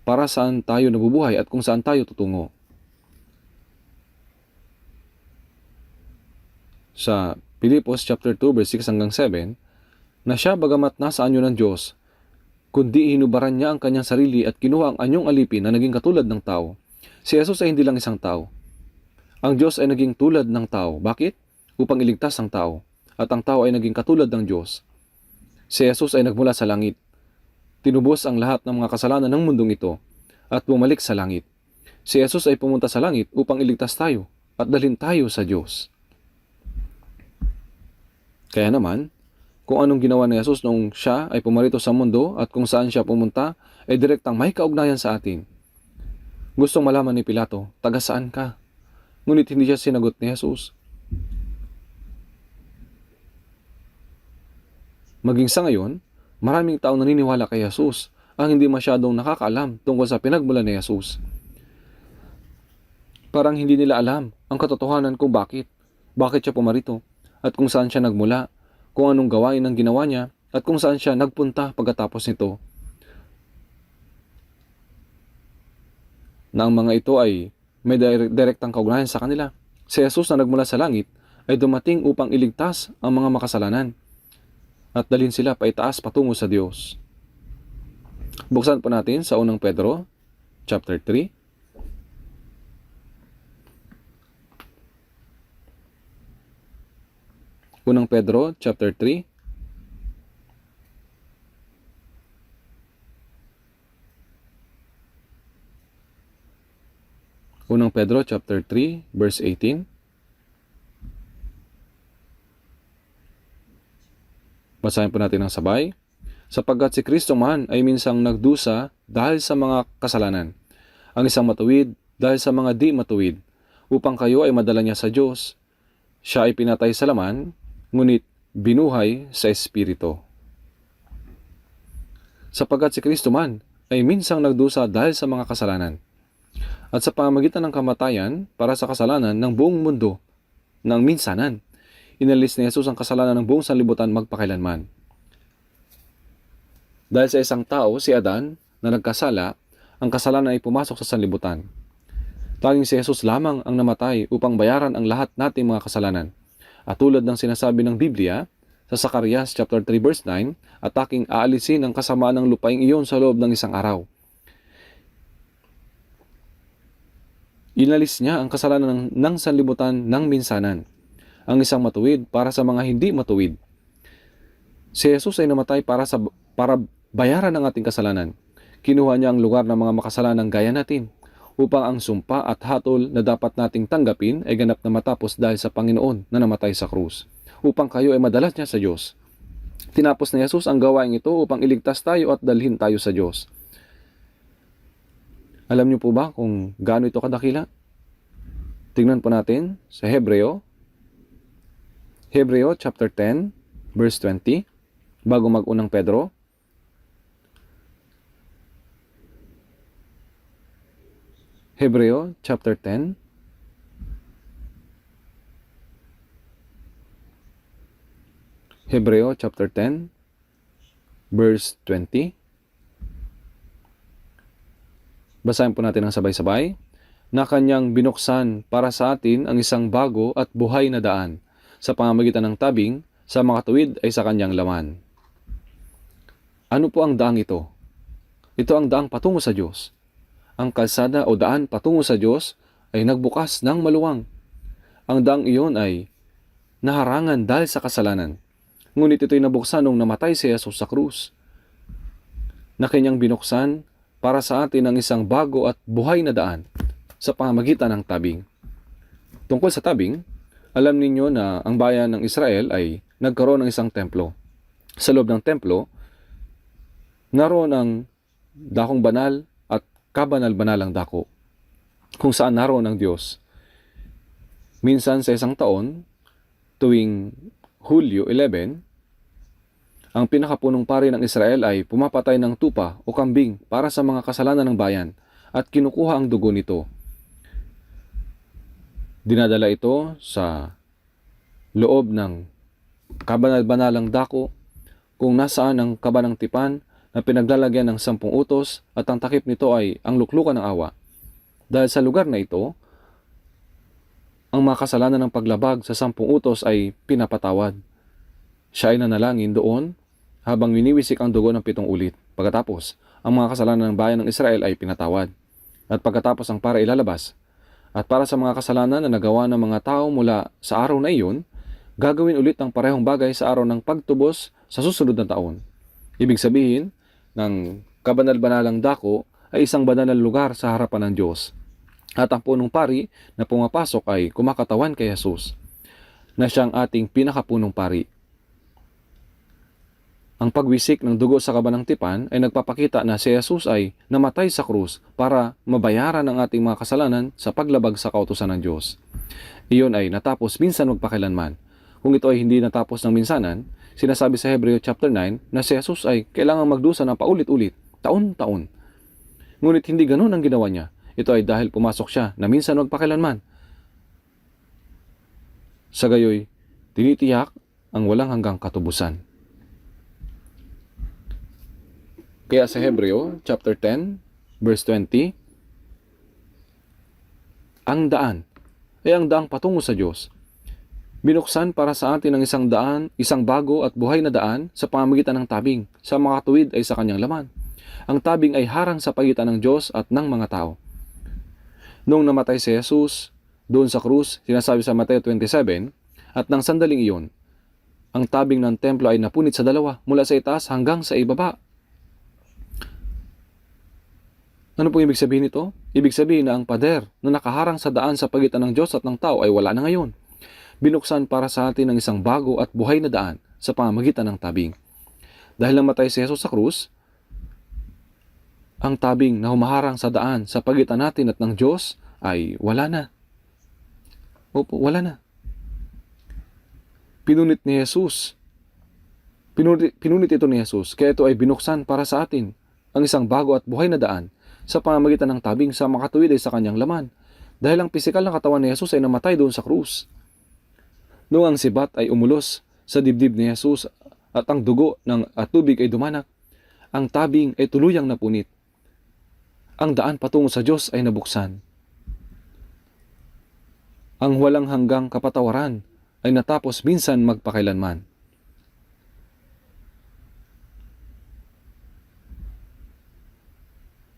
para saan tayo nabubuhay at kung saan tayo tutungo. Sa Pilipos chapter 2 verse 6 hanggang 7, na siya bagamat nasa anyo ng Diyos, kundi hinubaran niya ang kanyang sarili at kinuha ang anyong alipin na naging katulad ng tao. Si Jesus ay hindi lang isang tao. Ang Diyos ay naging tulad ng tao. Bakit? Upang iligtas ang tao. At ang tao ay naging katulad ng Diyos. Si Jesus ay nagmula sa langit. Tinubos ang lahat ng mga kasalanan ng mundong ito at bumalik sa langit. Si Jesus ay pumunta sa langit upang iligtas tayo at dalhin tayo sa Diyos. Kaya naman, kung anong ginawa ni Jesus nung siya ay pumarito sa mundo at kung saan siya pumunta, ay direktang may kaugnayan sa atin. Gustong malaman ni Pilato, taga saan ka? Ngunit hindi siya sinagot ni Jesus. Maging sa ngayon, maraming taong naniniwala kay Jesus ang hindi masyadong nakakaalam tungkol sa pinagmulan ni Jesus. Parang hindi nila alam ang katotohanan kung bakit siya pumarito at kung saan siya nagmula, kung anong gawain ang ginawa niya at kung saan siya nagpunta pagkatapos nito. Na ang mga ito ay may direktang kaugnayan sa kanila. Si Jesus na nagmula sa langit ay dumating upang iligtas ang mga makasalanan at dalhin sila paitaas patungo sa Diyos. Buksan po natin sa unang Pedro, chapter 3. Unang Pedro, chapter 3. Unang Pedro, chapter 3, verse 18. Basahin po natin ng sabay. Sapagkat si Kristo man ay minsang nagdusa dahil sa mga kasalanan, ang isang matuwid dahil sa mga di matuwid, upang kayo ay madala niya sa Diyos. Siya ay pinatay sa laman, ngunit binuhay sa Espiritu. Sapagkat si Kristo man ay minsang nagdusa dahil sa mga kasalanan, at sa pamamagitan ng kamatayan para sa kasalanan ng buong mundo ng minsanan, inalis ni Jesus ang kasalanan ng buong sanlibutan magpakailanman. Dahil sa isang tao, si Adan, na nagkasala, ang kasalanan ay pumasok sa sanlibutan. Tanging si Jesus lamang ang namatay upang bayaran ang lahat nating mga kasalanan. At tulad ng sinasabi ng Biblia, sa Zacarias chapter 3 verse 9, at aking aalisin ang kasamaan ng lupaing iyon sa loob ng isang araw. Inalis niya ang kasalanan ng sanlibutan ng minsanan, ang isang matuwid para sa mga hindi matuwid. Si Jesus ay namatay para bayaran ang ating kasalanan. Kinuha niya ang lugar ng mga makasalanan gaya natin, upang ang sumpa at hatol na dapat nating tanggapin ay ganap na matapos dahil sa Panginoon na namatay sa krus, upang kayo ay madalas niya sa Diyos. Tinapos ni Jesus ang gawain ito upang iligtas tayo at dalhin tayo sa Diyos. Alam niyo po ba kung gaano ito kadakila? Tingnan po natin sa Hebreo chapter 10 verse 20 bago mag-unang Pedro. Hebreo chapter 10 verse 20. Basahin po natin ang sabay-sabay. Na kanyang binuksan para sa atin ang isang bago at buhay na daan sa pamamagitan ng tabing, sa makatuwid ay sa kanyang laman. Ano po ang daang ito? Ito ang daang patungo sa Diyos. Ang kalsada o daan patungo sa Diyos ay nagbukas ng maluwang. Ang daang iyon ay naharangan dahil sa kasalanan. Ngunit ito'y nabuksan nung namatay si Jesus sa krus. Na kanyang binuksan para sa atin ang isang bago at buhay na daan sa pamamagitan ng tabing. Tungkol sa tabing, alam ninyo na ang bayan ng Israel ay nagkaroon ng isang templo. Sa loob ng templo, naroon ang dakong banal at kabanal-banalang dako, kung saan naroon ang Diyos. Minsan sa isang taon, tuwing Hulyo 11, ang pinakapunong pari ng Israel ay pumapatay ng tupa o kambing para sa mga kasalanan ng bayan at kinukuha ang dugo nito. Dinadala ito sa loob ng kabanal-banalang dako kung nasaan ang kaba ng tipan na pinaglalagyan ng 10 utos at ang takip nito ay ang luklukan ng awa. Dahil sa lugar na ito, ang mga kasalanan ng paglabag sa 10 utos ay pinapatawad. Siya ay nanalangin doon habang winiwisik ang dugo ng 7 ulit. Pagkatapos, ang mga kasalanan ng bayan ng Israel ay pinatawad. At pagkatapos ang para ilalabas. At para sa mga kasalanan na nagawa ng mga tao mula sa araw na iyon, gagawin ulit ang parehong bagay sa araw ng pagtubos sa susunod na taon. Ibig sabihin, ng kabanal-banalang dako ay isang banal na lugar sa harapan ng Diyos. At ang punong pari na pumapasok ay kumakatawan kay Jesus, na siyang ating pinakapunong pari. Ang pagwisik ng dugo sa kaba ng tipan ay nagpapakita na si Jesus ay namatay sa krus para mabayaran ang ating mga kasalanan sa paglabag sa kautusan ng Diyos. Iyon ay natapos minsan magpakilanman. Kung ito ay hindi natapos ng minsanan, sinasabi sa Hebreo chapter 9 na si Jesus ay kailangang magdusa ng paulit-ulit, taon-taon. Ngunit hindi ganun ang ginawa niya. Ito ay dahil pumasok siya na minsan magpakilanman. Sa gayoy, tinitiyak ang walang hanggang katubusan. Kaya sa Hebreo chapter 10 verse 20, ang daan ay ang daang patungo sa Diyos. Binuksan para sa atin ang isang daan, isang bago at buhay na daan sa pamamagitan ng tabing. Sa makatuwid ay sa kanyang laman. Ang tabing ay harang sa pagitan ng Diyos at ng mga tao. Noong namatay si Jesus doon sa krus, sinasabi sa Mateo 27, at nang sandaling iyon, ang tabing ng templo ay napunit sa dalawa, mula sa itaas hanggang sa ibaba. Ano pong ibig sabihin nito? Ibig sabihin na ang pader na nakaharang sa daan sa pagitan ng Diyos at ng tao ay wala na ngayon. Binuksan para sa atin ang isang bago at buhay na daan sa pamamagitan ng tabing. Dahil namatay si Jesus sa krus, ang tabing na humaharang sa daan sa pagitan natin at ng Diyos ay wala na. Opo, wala na. Pinunit ni Jesus. Pinunit ito ni Jesus, kaya ito ay binuksan para sa atin ang isang bago at buhay na daan sa pamamagitan ng tabing, sa makatuwid ay sa kanyang laman. Dahil ang pisikal na katawan ni Jesus ay namatay doon sa krus. Noong ang sibat ay umulos sa dibdib ni Jesus at ang dugo at tubig ay dumanak, ang tabing ay tuluyang napunit. Ang daan patungo sa Diyos ay nabuksan. Ang walang hanggang kapatawaran ay natapos minsan magpakailanman.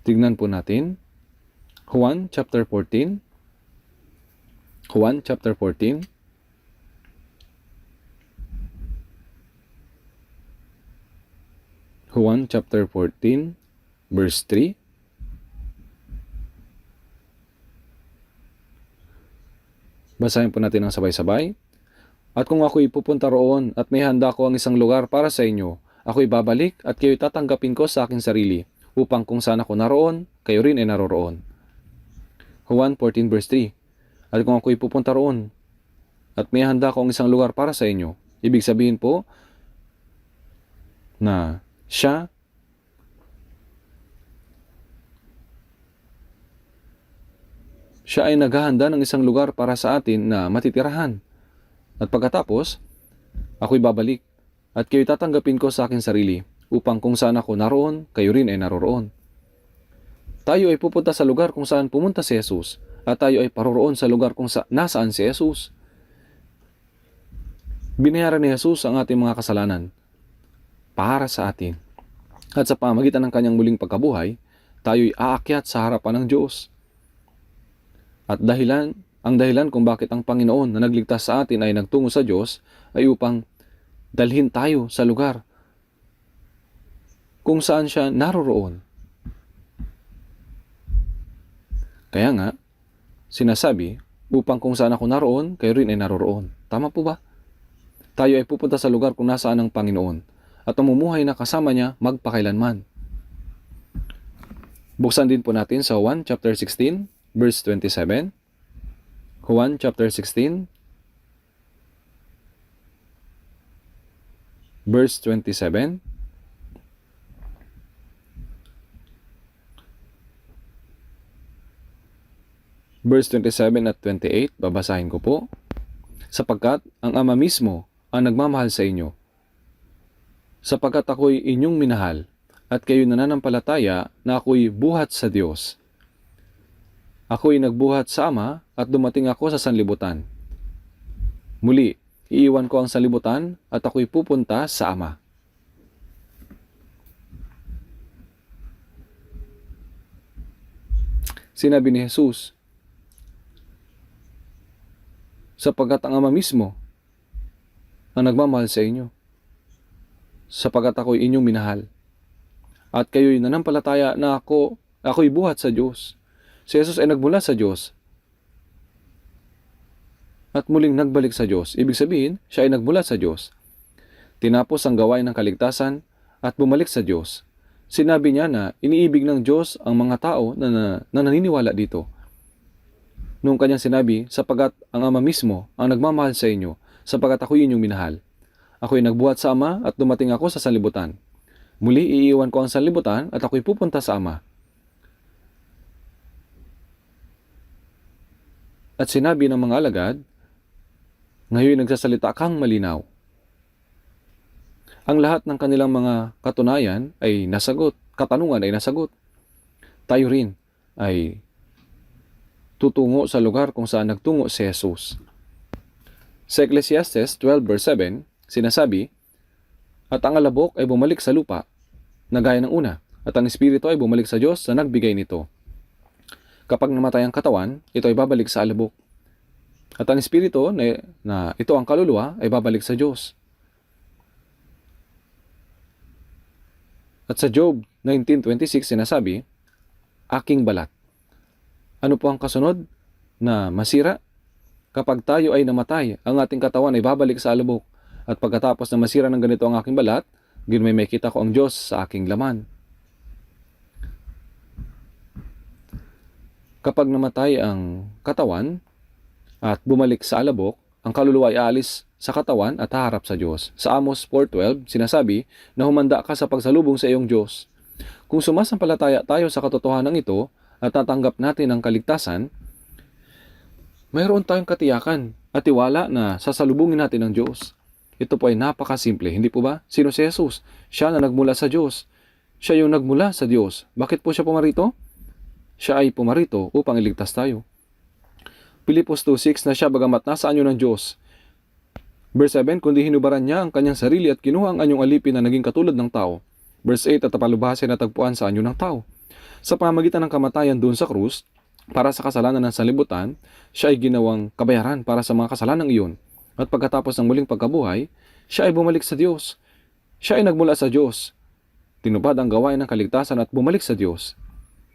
Tignan po natin Juan chapter 14. Juan chapter 14. Juan chapter 14 verse 3. Basahin po natin ang sabay-sabay. At kung ako'y pupunta roon at may handa ko ang isang lugar para sa inyo, ako'y babalik at kayo'y tatanggapin ko sa aking sarili, upang kung saan ako naroon, kayo rin ay naroroon. Juan 14 verse 3. At kung ako'y pupunta roon at may handa ko ang isang lugar para sa inyo, ibig sabihin po na siya ay naghahanda ng isang lugar para sa atin na matitirahan. At pagkatapos, ako'y babalik at kayo'y tatanggapin ko sa aking sarili, upang kung saan ako naroon, kayo rin ay naroroon. Tayo ay pupunta sa lugar kung saan pumunta si Jesus at tayo ay paroroon sa lugar kung nasaan si Jesus. Binayaran ni Jesus ang ating mga kasalanan para sa atin. At sa pamagitan ng kanyang muling pagkabuhay, tayo'y aakyat sa harapan ng Diyos. At ang dahilan kung bakit ang Panginoon na nagligtas sa atin ay nagtungo sa Diyos ay upang dalhin tayo sa lugar kung saan siya naroroon. Kaya nga, sinasabi, upang kung saan ako naroon, kayo rin ay naroroon. Tama po ba? Tayo ay pupunta sa lugar kung nasaan ang Panginoon at namumuhay na kasama niya magpakailanman. Buksan din po natin sa Juan chapter 16, verse 27. Juan chapter 16, verse 27. Verse 27 at 28, babasahin ko po. Sapagkat ang Ama mismo ang nagmamahal sa inyo. Sapagkat ako'y inyong minahal at kayo nananampalataya na ako'y buhat sa Diyos. Ako'y nagbuhat sa Ama at dumating ako sa sanlibutan. Muli, iiwan ko ang sanlibutan at ako'y pupunta sa Ama. Sinabi ni Jesus, sapagkat ang Ama mismo ang nagmamahal sa inyo, sapagkat ako'y inyong minahal, at kayo'y nanampalataya na ako'y buhat sa Diyos. Si Jesus ay nagmula sa Diyos, at muling nagbalik sa Diyos. Ibig sabihin, siya ay nagmula sa Diyos. Tinapos ang gawain ng kaligtasan, at bumalik sa Diyos. Sinabi niya na iniibig ng Diyos ang mga tao na naniniwala dito. Noong kanyang sinabi, sapagkat ang Ama mismo ang nagmamahal sa inyo, sapagkat ako'y inyong minahal. Ako'y nagbuhat sa Ama at dumating ako sa sanlibutan. Muli iiwan ko ang sanlibutan at ako'y pupunta sa Ama. At sinabi ng mga alagad, ngayon nagsasalita kang malinaw. Ang lahat ng kanilang mga katunayan ay nasagot, katanungan ay nasagot. Tayo rin ay tutungo sa lugar kung saan nagtungo si Jesus. Sa Ecclesiastes 12 verse 7, sinasabi, at ang alabok ay bumalik sa lupa, na gaya ng una, at ang espiritu ay bumalik sa Diyos na nagbigay nito. Kapag namatay ang katawan, ito ay babalik sa alabok. At ang espiritu na ito ang kaluluwa ay babalik sa Diyos. At sa Job 19:26 sinasabi, aking balat. Ano po ang kasunod? Na masira? Kapag tayo ay namatay, ang ating katawan ay babalik sa alabok. At pagkatapos na masira ng ganito ang aking balat, may makita ko ang Diyos sa aking laman. Kapag namatay ang katawan at bumalik sa alabok, ang kaluluwa ay aalis sa katawan at haharap sa Diyos. Sa Amos 4:12, sinasabi na humanda ka sa pagsalubong sa iyong Diyos. Kung sumasampalataya tayo sa katotohanan ito at tatanggap natin ang kaligtasan, mayroon tayong katiyakan at tiwala na sasalubungin natin ang Diyos. Ito po ay napakasimple, hindi po ba? Sino si Jesus? Siya na nagmula sa Diyos. Siya yung nagmula sa Diyos. Bakit po siya pumarito? Siya ay pumarito upang iligtas tayo. Pilipos 2:6 na siya bagamat nasa anyo ng Diyos. Verse 7, kundi hinubaran niya ang kanyang sarili at kinuha ang anyong alipin na naging katulad ng tao. Verse 8, at napalubasin na tagpuan sa anyo ng tao. Sa pamamagitan ng kamatayan doon sa krus, para sa kasalanan ng sanlibutan, siya ay ginawang kabayaran para sa mga kasalanang iyon. At pagkatapos ng muling pagkabuhay, siya ay bumalik sa Diyos. Siya ay nagmula sa Diyos. Tinupad ang gawain ng kaligtasan at bumalik sa Diyos.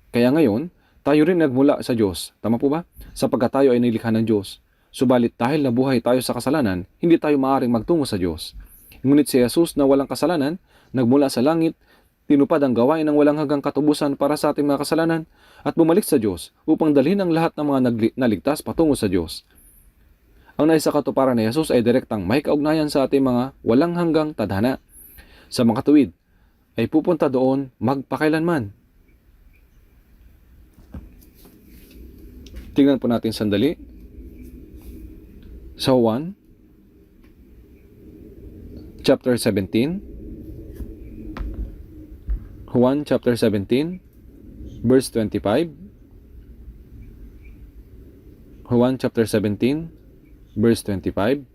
Kaya ngayon, tayo rin nagmula sa Diyos. Tama po ba? Sapagkat tayo ay nilikha ng Diyos. Subalit dahil nabuhay tayo sa kasalanan, hindi tayo maaaring magtungo sa Diyos. Ngunit si Jesus na walang kasalanan, nagmula sa langit, tinupad ang gawain ng walang hanggang katubusan para sa ating mga kasalanan at bumalik sa Diyos upang dalhin ang lahat ng mga naligtas patungo sa Diyos. Ang nais sa katuparan ni Jesus ay direktang may kaugnayan sa ating mga walang hanggang tadhana. Sa mga tuwid, ay pupunta doon magpakailanman. Tingnan po natin sandali. Sa Juan, chapter 17. Juan chapter 17, verse 25. Juan chapter 17, verse 25.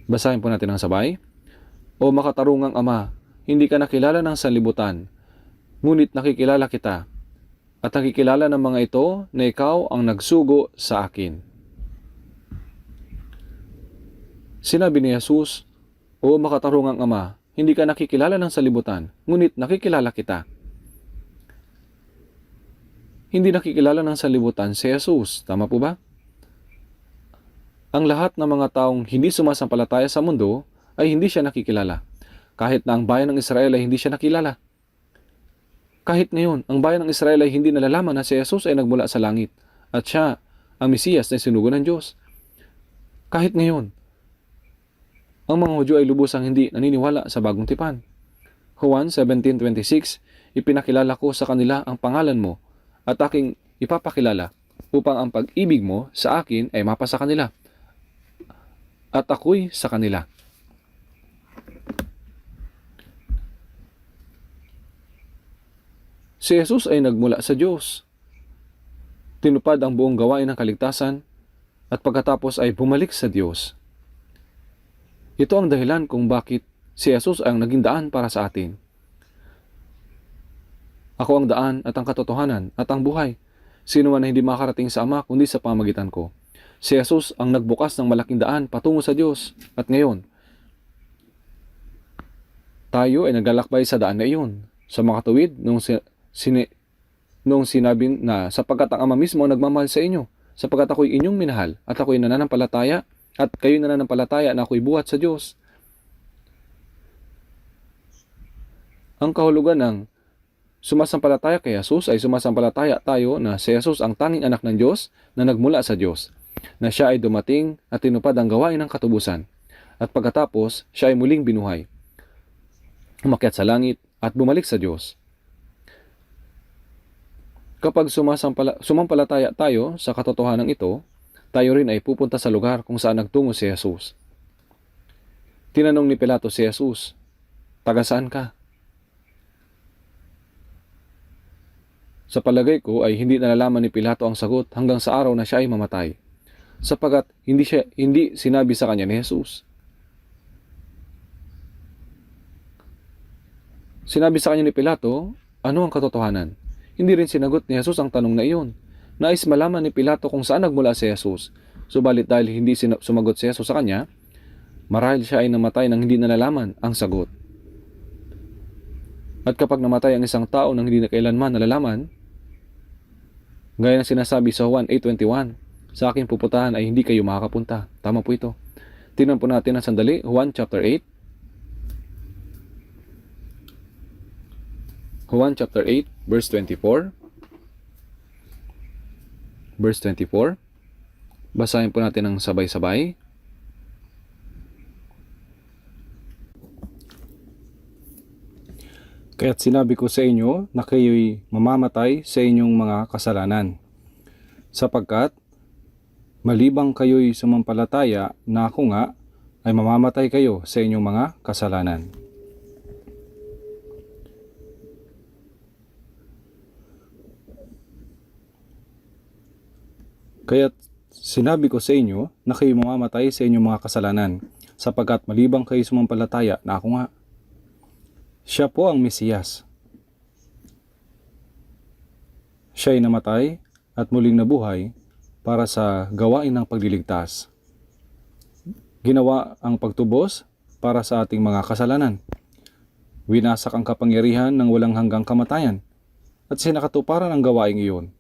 Basahin po natin ang sabay. O makatarungang Ama, hindi ka nakilala ng sanlibutan, ngunit nakikilala kita, at nakikilala ng mga ito na ikaw ang nagsugo sa akin. Sinabi ni Jesus, O makatarungang Ama, hindi ka nakikilala ng sanlibutan, ngunit nakikilala kita. Hindi nakikilala ng sanlibutan si Jesus, tama po ba? Ang lahat ng mga taong hindi sumasampalataya sa mundo ay hindi siya nakikilala. Kahit na ang bayan ng Israel ay hindi siya nakilala. Kahit ngayon, ang bayan ng Israel ay hindi nalalaman na si Jesus ay nagmula sa langit at siya ang Mesiyas na sinugo ng Diyos. Kahit ngayon, ang mga Hudyo ay lubusang hindi naniniwala sa bagong tipan. Juan 17:26, ipinakilala ko sa kanila ang pangalan mo at aking ipapakilala upang ang pag-ibig mo sa akin ay mapa sa kanila at ako'y sa kanila. Si Jesus ay nagmula sa Diyos. Tinupad ang buong gawain ng kaligtasan at pagkatapos ay bumalik sa Diyos. Ito ang dahilan kung bakit si Jesus ay ang naging daan para sa atin. Ako ang daan at ang katotohanan at ang buhay. Sino man na hindi makarating sa Ama kundi sa pamamagitan ko. Si Jesus ang nagbukas ng malaking daan patungo sa Diyos. At ngayon, tayo ay naglalakbay sa daan na iyon. Sa makatuwid, nung sinabi na sapagkat ang Ama mismo ang nagmamahal sa inyo, sapagkat ako'y inyong minahal at ako'y nananampalataya at kayo nananampalataya na ako'y buhat sa Diyos. Ang kahulugan ng sumasampalataya kay Jesus ay sumasampalataya tayo na si Jesus ang tanging anak ng Diyos na nagmula sa Diyos, na siya ay dumating at tinupad ang gawain ng katubusan, at pagkatapos siya ay muling binuhay, umakyat sa langit at bumalik sa Diyos. Kapag sumampalataya tayo sa katotohanan ito, tayo rin ay pupunta sa lugar kung saan nagtungo si Jesus. Tinanong ni Pilato si Jesus, taga saan ka? Sa palagay ko ay hindi nalalaman ni Pilato ang sagot hanggang sa araw na siya ay mamatay, sapagkat hindi sinabi sa kanya ni Jesus. Sinabi sa kanya ni Pilato, ano ang katotohanan? Hindi rin sinagot ni Jesus ang tanong na iyon. Nais malaman ni Pilato kung saan nagmula si Jesus. Subalit dahil hindi sumagot si Jesus sa kanya, marahil siya ay namatay nang hindi nalalaman ang sagot. At kapag namatay ang isang tao nang hindi na kailanman nalalaman, gaya ng sinasabi sa Juan 8:21, sa aking pupuntahan ay hindi kayo makakapunta. Tama po ito. Tingnan po natin ang sandali, Juan chapter 8. Juan chapter 8, verse 24. Verse 24. Basahin po natin ang sabay-sabay. Kaya't sinabi ko sa inyo na kayo'y mamamatay sa inyong mga kasalanan, sapagkat malibang kayo'y sumampalataya na ako nga, ay mamamatay kayo sa inyong mga kasalanan. Kaya't sinabi ko sa inyo na kayo'y mamamatay sa inyong mga kasalanan, sapagkat malibang kayo'y sumampalataya na ako nga. Siya po ang Mesiyas. Siya'y namatay at muling nabuhay para sa gawain ng pagliligtas. Ginawa ang pagtubos para sa ating mga kasalanan. Winasak ang kapangyarihan ng walang hanggang kamatayan at sinakatuparan ang gawaing iyon.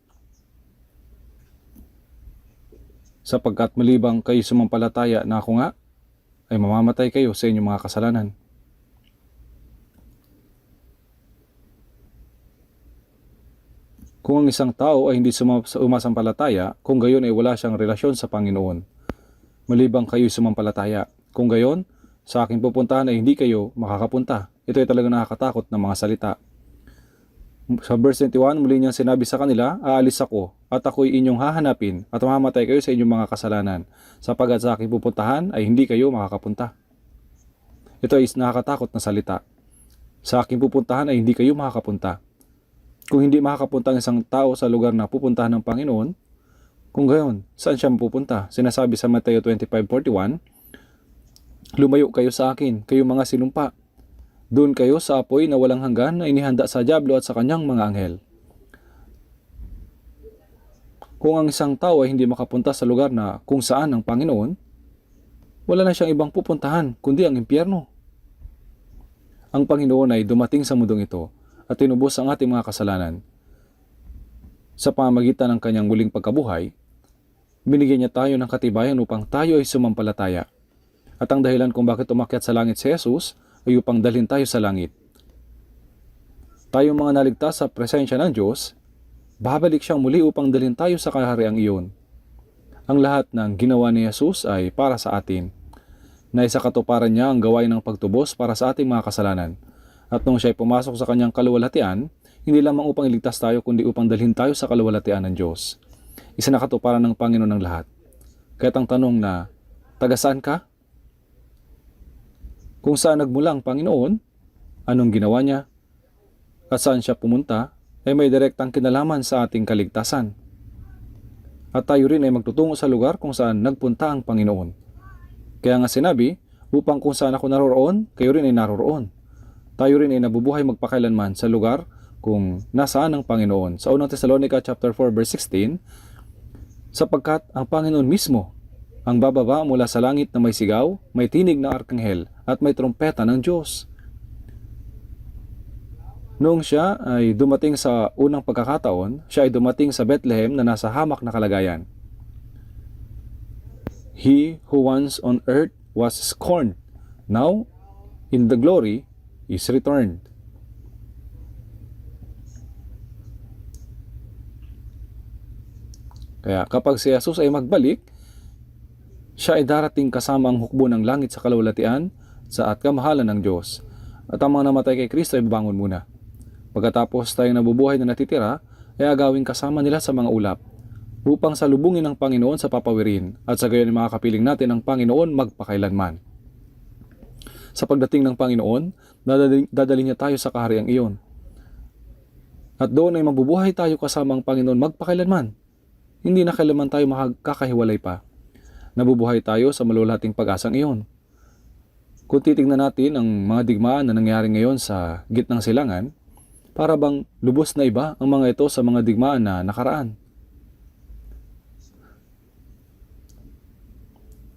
Sapagkat malibang kayo sumampalataya na ako nga, ay mamamatay kayo sa inyong mga kasalanan. Kung ang isang tao ay hindi sumasampalataya, kung gayon ay wala siyang relasyon sa Panginoon. Malibang kayo sumampalataya, kung gayon, sa aking pupuntahan ay hindi kayo makakapunta. Ito ay talaga nakakatakot na mga salita. Sa verse 21, muli niyang sinabi sa kanila, aalis ako, at ako'y inyong hahanapin, at mamamatay kayo sa inyong mga kasalanan, sapagkat sa aking pupuntahan ay hindi kayo makakapunta. Ito ay nakakatakot na salita. Sa aking pupuntahan ay hindi kayo makakapunta. Kung hindi makakapunta ang isang tao sa lugar na pupuntahan ng Panginoon, kung gayon, saan siya pupunta? Sinasabi sa Mateo 25:41, "Lumayo kayo sa akin, kayo mga sinumpa. Doon kayo sa apoy na walang hanggan na inihanda sa dyablo at sa kanyang mga anghel." Kung ang isang tao ay hindi makapunta sa lugar na kung saan ang Panginoon, wala na siyang ibang pupuntahan kundi ang impyerno. Ang Panginoon ay dumating sa mundong ito at tinubos ang ating mga kasalanan. Sa pamamagitan ng kanyang muling pagkabuhay, binigyan niya tayo ng katibayan upang tayo ay sumampalataya. At ang dahilan kung bakit umakyat sa langit si Jesus ay upang dalhin tayo sa langit. Tayong mga naligtas sa presensya ng Diyos, babalik siyang muli upang dalhin tayo sa kahariang iyon. Ang lahat ng ginawa ni Jesus ay para sa atin. Naisa katuparan niya ang gawain ng pagtubos para sa ating mga kasalanan. At nung siya ay pumasok sa kanyang kaluwalhatian, hindi lamang upang iligtas tayo kundi upang dalhin tayo sa kaluwalhatian ng Diyos. Isinakatuparan ng Panginoon ng lahat. Kaya't ang tanong na, taga saan ka? Kung saan nagmula ang Panginoon, anong ginawa niya, at saan siya pumunta, ay may direktang kinalaman sa ating kaligtasan. At tayo rin ay magtutungo sa lugar kung saan nagpunta ang Panginoon. Kaya nga sinabi, upang kung saan ako naroroon, kayo rin ay naroroon. Tayo rin ay nabubuhay magpakailanman sa lugar kung nasaan ang Panginoon. Sa unang Tesalonica chapter 4 verse 16, sapagkat ang Panginoon mismo ang bababa mula sa langit na may sigaw, may tinig ng arkanghel at may trompeta ng Diyos. Noong siya ay dumating sa unang pagkakataon, siya ay dumating sa Bethlehem na nasa hamak na kalagayan. He who once on earth was scorned, now in the glory is returned. Kaya kapag si Jesus ay magbalik, siya ay darating kasama ang hukbo ng langit sa kaluwalhatian at kamahalan ng Diyos. At ang mga namatay kay Kristo ay babangon muna. Pagkatapos tayong nabubuhay na natitira, ay agawing kasama nila sa mga ulap, upang salubungin ng Panginoon sa papawirin, at sa gayon ay makakapiling natin ang Panginoon magpakailanman. Sa pagdating ng Panginoon, dadalhin niya tayo sa kahariang iyon. At doon ay mabubuhay tayo kasama ang Panginoon magpakailanman. Hindi na kailanman tayo makakahiwalay pa. Nabubuhay tayo sa malulhating pag-asang iyon. Kung titingnan natin ang mga digmaan na nangyari ngayon sa gitnang silangan, para bang lubos na iba ang mga ito sa mga digmaan na nakaraan.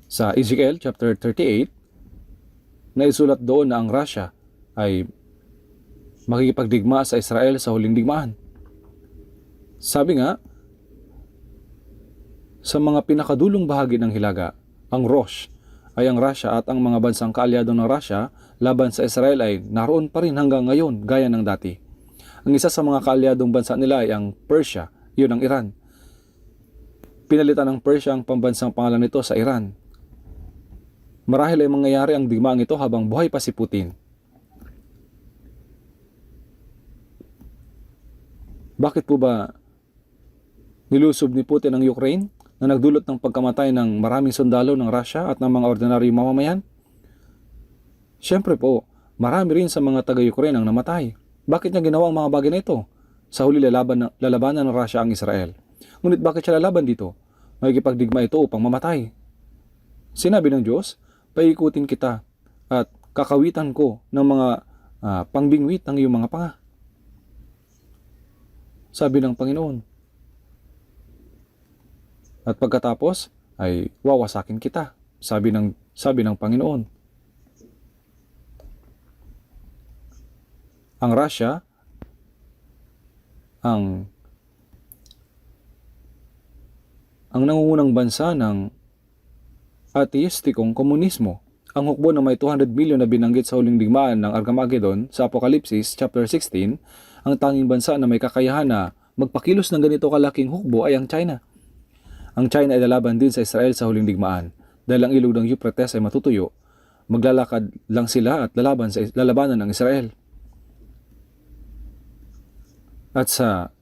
Sa Ezekiel chapter 38, naisulat doon na ang Russia ay makikipagdigma sa Israel sa huling digmaan. Sabi nga, sa mga pinakadulong bahagi ng hilaga, ang Rosh ay ang Russia at ang mga bansang kaalyado ng Russia laban sa Israel ay naroon pa rin hanggang ngayon gaya ng dati. Ang isa sa mga kaalyadong bansa nila ay ang Persia, yun ang Iran. Pinalitan ng Persia ang pambansang pangalan nito sa Iran. Marahil ay mangyayari ang digmaang ito habang buhay pa si Putin. Bakit po ba nilusob ni Putin ang Ukraine na nagdulot ng pagkamatay ng maraming sundalo ng Russia at ng mga ordinaryong mamamayan? Siyempre po, marami rin sa mga taga-Ukraine ang namatay. Bakit niya ginawa ang mga bagay na ito? Sa huli lalabanan ng Russia ang Israel. Ngunit bakit siya lalaban dito? Makikipagdigma ito upang mamatay. Sinabi ng Diyos, paikutin kita at kakawitan ko ng mga pangbingwit ng iyong mga panga. Sabi ng Panginoon. At pagkatapos ay wawasakin kita. Sabi ng Panginoon. Ang Russia, ang nangungunang bansa ng ateistikong komunismo. Ang hukbo na may 200 milyon na binanggit sa huling digmaan ng Armageddon sa Apokalipsis chapter 16, ang tanging bansa na may kakayahan na magpakilos ng ganito kalaking hukbo ay ang China. Ang China ay lalaban din sa Israel sa huling digmaan. Dahil ang ilog ng Euphrates ay matutuyo, maglalakad lang sila at lalabanan ng Israel. At sa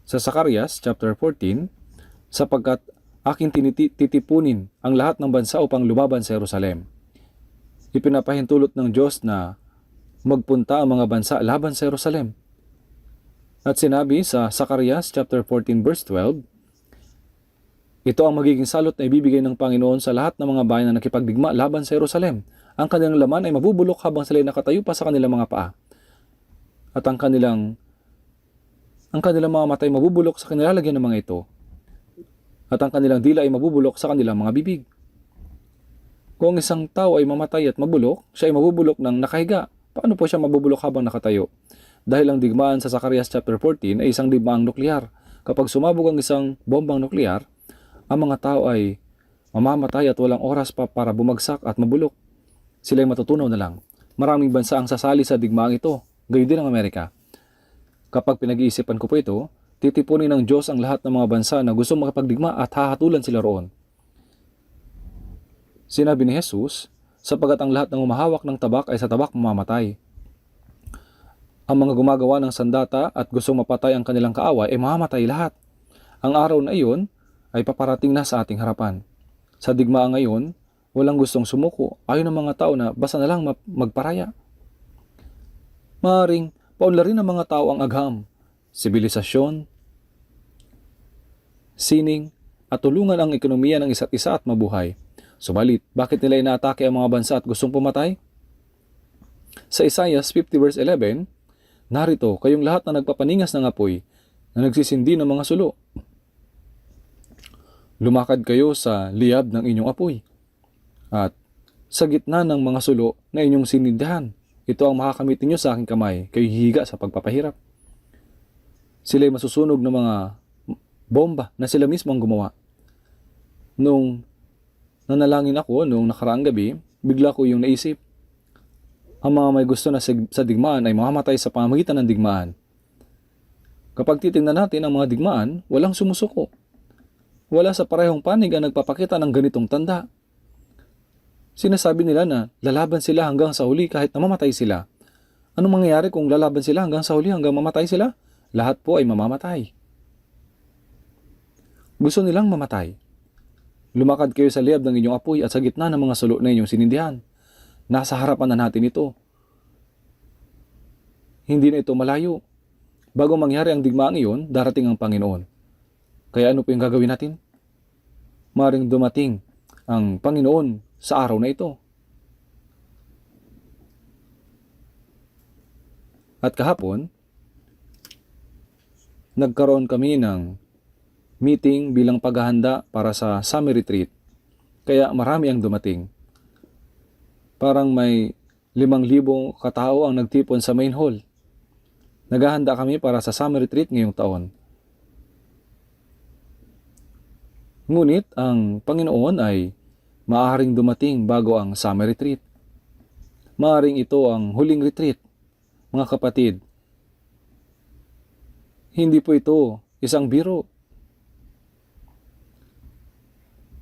Zacarias chapter 14, sapagkat aking titipunin ang lahat ng bansa upang lumaban sa Jerusalem. Ipinapahintulot ng Diyos na magpunta ang mga bansa laban sa Jerusalem. At sinabi sa Zacarias chapter 14 verse 12, ito ang magiging salot na ibibigay ng Panginoon sa lahat ng mga bayan na nakipagdigma laban sa Jerusalem. Ang kanilang laman ay mabubulok habang sila nakatayo pa sa kanilang mga paa. At ang kanilang mga mata ay mabubulok sa kanilalagyan ng mga ito. At ang kanilang dila ay mabubulok sa kanilang mga bibig. Kung isang tao ay mamatay at mabulok, siya ay mabubulok ng nakahiga. Paano po siya mabubulok habang nakatayo? Dahil ang digmaan sa Zacarias chapter 14 ay isang digmaang nuklear. Kapag sumabog ang isang bombang nuklear, ang mga tao ay mamamatay at walang oras pa para bumagsak at mabulok. Sila ay matutunaw na lang. Maraming bansa ang sasali sa digmaang ito, gayon din ang Amerika. Kapag pinag-iisipan ko po ito, titipunin ng Diyos ang lahat ng mga bansa na gusto makapagdigma at hahatulan sila roon. Sinabi ni Jesus, sapagat ang lahat ng umahawak ng tabak ay sa tabak mamamatay. Ang mga gumagawa ng sandata at gustong mapatay ang kanilang kaaway ay mamamatay lahat. Ang araw na iyon ay paparating na sa ating harapan. Sa digmaan ngayon, walang gustong sumuko. Ayon ng mga tao na basta na lang magparaya. Maaaring paunlarin ng mga tao ang agham, sibilisasyon, sining, at tulungan ang ekonomiya ng isa't isa at mabuhay. Subalit, bakit nila inaatake ang mga bansa at gustong pumatay? Sa Isaiah 50 verse 11, narito, kayong lahat na nagpapaningas ng apoy, na nagsisindi ng mga sulo. Lumakad kayo sa liyab ng inyong apoy, at sa gitna ng mga sulo na inyong sinindihan. Ito ang makakamit ninyo sa aking kamay, kayo hihiga sa pagpapahirap. Sila'y masusunog ng mga bomba na sila mismo ang gumawa. Nung nanalangin ako noong nakaraang gabi, bigla ko yung naisip, ang mga may gusto na sa digmaan ay mamamatay sa pamamagitan ng digmaan. Kapag titingnan natin ang mga digmaan, walang sumusuko. Wala sa parehong panig ang nagpapakita ng ganitong tanda. Sinasabi nila na lalaban sila hanggang sa huli kahit namamatay sila. Anong mangyayari kung lalaban sila hanggang sa huli hanggang mamatay sila? Lahat po ay mamamatay. Gusto nilang mamatay. Lumakad kayo sa liyab ng inyong apoy at sa gitna ng mga sulo na inyong sinindihan. Nasa harapan na natin ito. Hindi na ito malayo. Bago mangyari ang digmaang iyon, darating ang Panginoon. Kaya ano po yung gagawin natin? Maring dumating ang Panginoon sa araw na ito. At kahapon, nagkaroon kami ng meeting bilang paghahanda para sa summer retreat. Kaya marami ang dumating. Parang may 5,000 katao ang nagtipon sa main hall. Naghahanda kami para sa summer retreat ngayong taon. Ngunit ang Panginoon ay maaaring dumating bago ang summer retreat. Maaaring ito ang huling retreat. Mga kapatid, hindi po ito isang biro.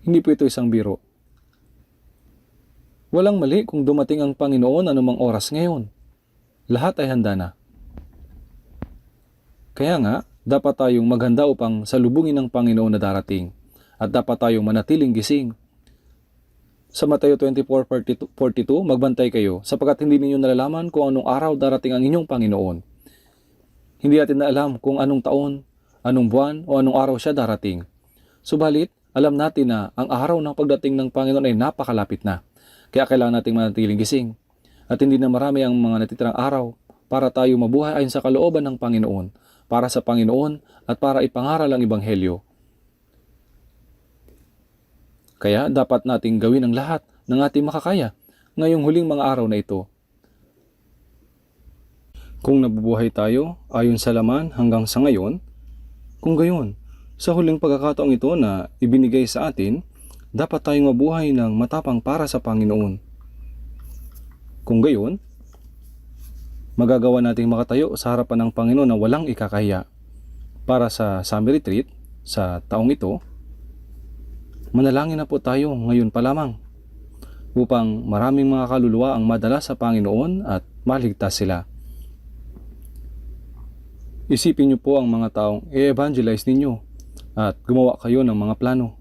Hindi po ito isang biro. Walang mali kung dumating ang Panginoon anumang oras ngayon. Lahat ay handa na. Kaya nga, dapat tayong maghanda upang salubungin ng Panginoon na darating. At dapat tayong manatiling gising. Sa Mateo 24:42, magbantay kayo sapagkat hindi ninyo nalalaman kung anong araw darating ang inyong Panginoon. Hindi natin na alam kung anong taon, anong buwan o anong araw siya darating. Subalit, alam natin na ang araw ng pagdating ng Panginoon ay napakalapit na. Kaya kailangan nating manatiling gising. At hindi na marami ang mga natitirang araw para tayo mabuhay ayon sa kalooban ng Panginoon, para sa Panginoon at para ipangaral ang Ebanghelyo. Kaya dapat nating gawin ang lahat ng ating makakaya ngayong huling mga araw na ito. Kung nabubuhay tayo ayon sa laman hanggang sa ngayon, kung gayon, sa huling pagkakataong ito na ibinigay sa atin, dapat tayong mabuhay ng matapang para sa Panginoon. Kung gayon, magagawa nating makatayo sa harapan ng Panginoon na walang ikakahiya. Para sa summer retreat sa taong ito, manalangin na po tayo ngayon pa lamang upang maraming mga kaluluwa ang madala sa Panginoon at maligtas sila. Isipin niyo po ang mga taong i-evangelize ninyo at gumawa kayo ng mga plano.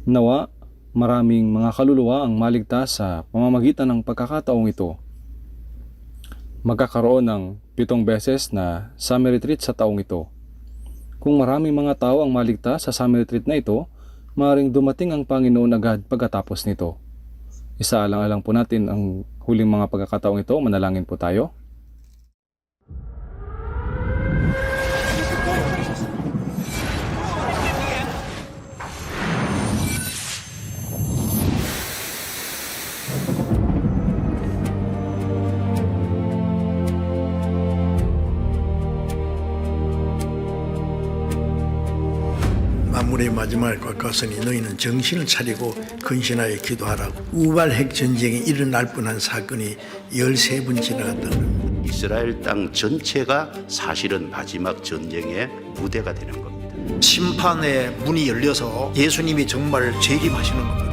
Nawa, maraming mga kaluluwa ang maligtas sa pamamagitan ng pagkakataong ito. Magkakaroon ng 7 beses na summer retreat sa taong ito. Kung maraming mga tao ang maligtas sa summer retreat na ito, maaaring dumating ang Panginoon agad pagkatapos nito. Isaalang-alang po natin ang huling mga pagkakataong ito. Manalangin po tayo. 만물의 마지막을 가까웠으니 너희는 정신을 차리고 근신하여 기도하라고. 우발핵 전쟁이 일어날 뻔한 사건이 13번 지나갔다는 겁니다. 이스라엘 땅 전체가 사실은 마지막 전쟁의 무대가 되는 겁니다. 심판의 문이 열려서 예수님이 정말 재림하시는 겁니다.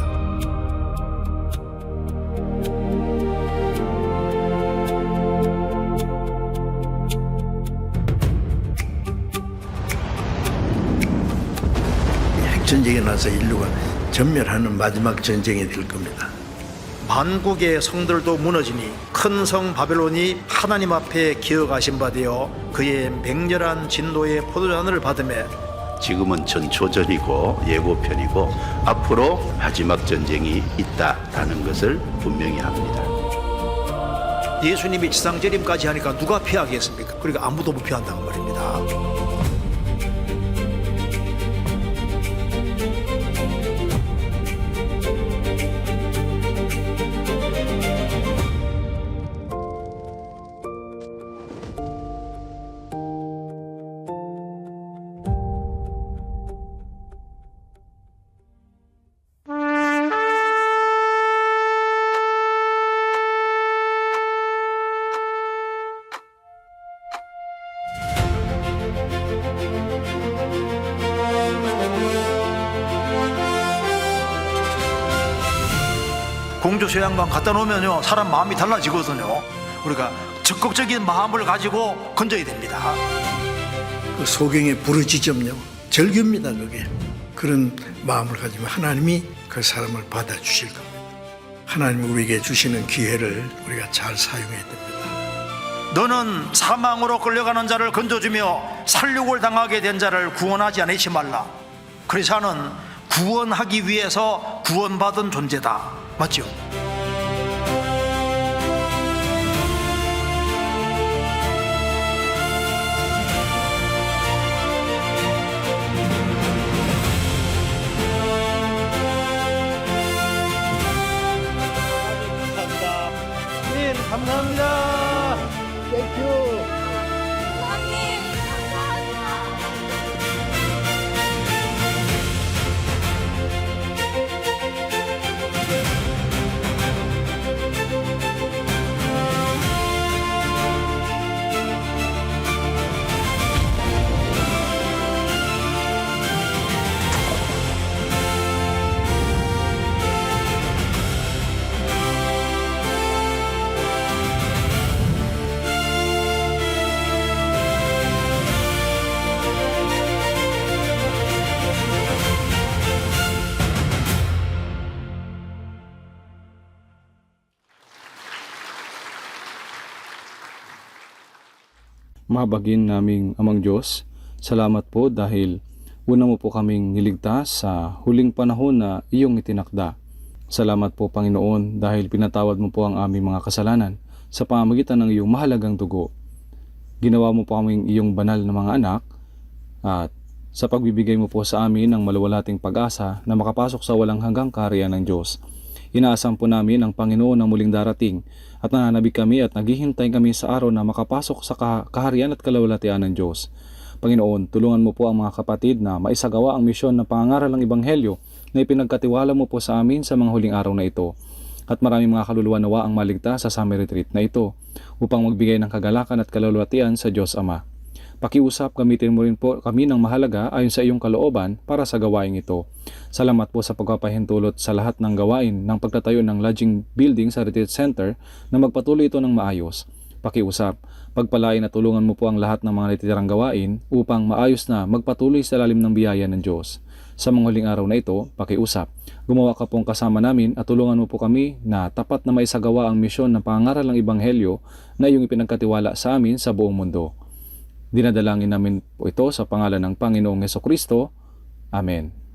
핵전쟁이 나서 인류가 전멸하는 마지막 전쟁이 될 겁니다. 만국의 성들도 무너지니 큰 성 바벨론이 하나님 앞에 기어가신 바 되어 그의 맹렬한 진노의 포도잔을 받으며 지금은 전초전이고 예고편이고 앞으로 마지막 전쟁이 있다라는 것을 분명히 합니다. 예수님이 지상재림까지 하니까 누가 피하겠습니까? 그러니까 아무도 못 피한다는 말입니다. 공주수양관 갖다 놓으면요 사람 마음이 달라지거든요. 우리가 적극적인 마음을 가지고 건져야 됩니다. 그 소경의 부르짖음요 절규입니다. 그게 그런 마음을 가지면 하나님이 그 사람을 받아주실 겁니다. 하나님이 우리에게 주시는 기회를 우리가 잘 사용해야 됩니다. 너는 사망으로 끌려가는 자를 건져주며 살육을 당하게 된 자를 구원하지 않으시 말라. 그리스도는 구원하기 위해서 구원받은 존재다. 맞죠? 감사합니다. 땡큐. Mahabagin naming Amang Diyos, salamat po dahil una mo po kaming niligtas sa huling panahon na iyong itinakda. Salamat po Panginoon dahil pinatawad mo po ang aming mga kasalanan sa pamamagitan ng iyong mahalagang dugo. Ginawa mo po kaming iyong banal na mga anak at sa pagbibigay mo po sa amin ng maluwalating pag-asa na makapasok sa walang hanggang kaharian ng Diyos. Inaasam po namin ang Panginoon na muling darating at nananabik kami at naghihintay kami sa araw na makapasok sa kaharian at kalawalatian ng Diyos. Panginoon, tulungan mo po ang mga kapatid na maisagawa ang misyon ng pangangaral ng Ebanghelyo na ipinagkatiwala mo po sa amin sa mga huling araw na ito. At maraming mga kaluluwa nawa ang maligtas sa summer retreat na ito upang magbigay ng kagalakan at kalawalatian sa Diyos Ama. Pakiusap, gamitin mo rin po kami ng mahalaga ayon sa iyong kalooban para sa gawain ito. Salamat po sa pagpapahintulot sa lahat ng gawain ng pagtatayo ng lodging building sa retreat center na magpatuloy ito ng maayos. Pakiusap, pagpalain at tulungan mo po ang lahat ng mga natitirang gawain upang maayos na magpatuloy sa lalim ng biyaya ng Diyos. Sa mga huling araw na ito, pakiusap, Gumawa ka pong kasama namin at tulungan mo po kami na tapat na maisagawa ang misyon ng pangangaral ng Ebanghelyo na iyong ipinagkatiwala sa amin sa buong mundo. Dinadalangin namin po ito sa pangalan ng Panginoong Hesukristo. Amen.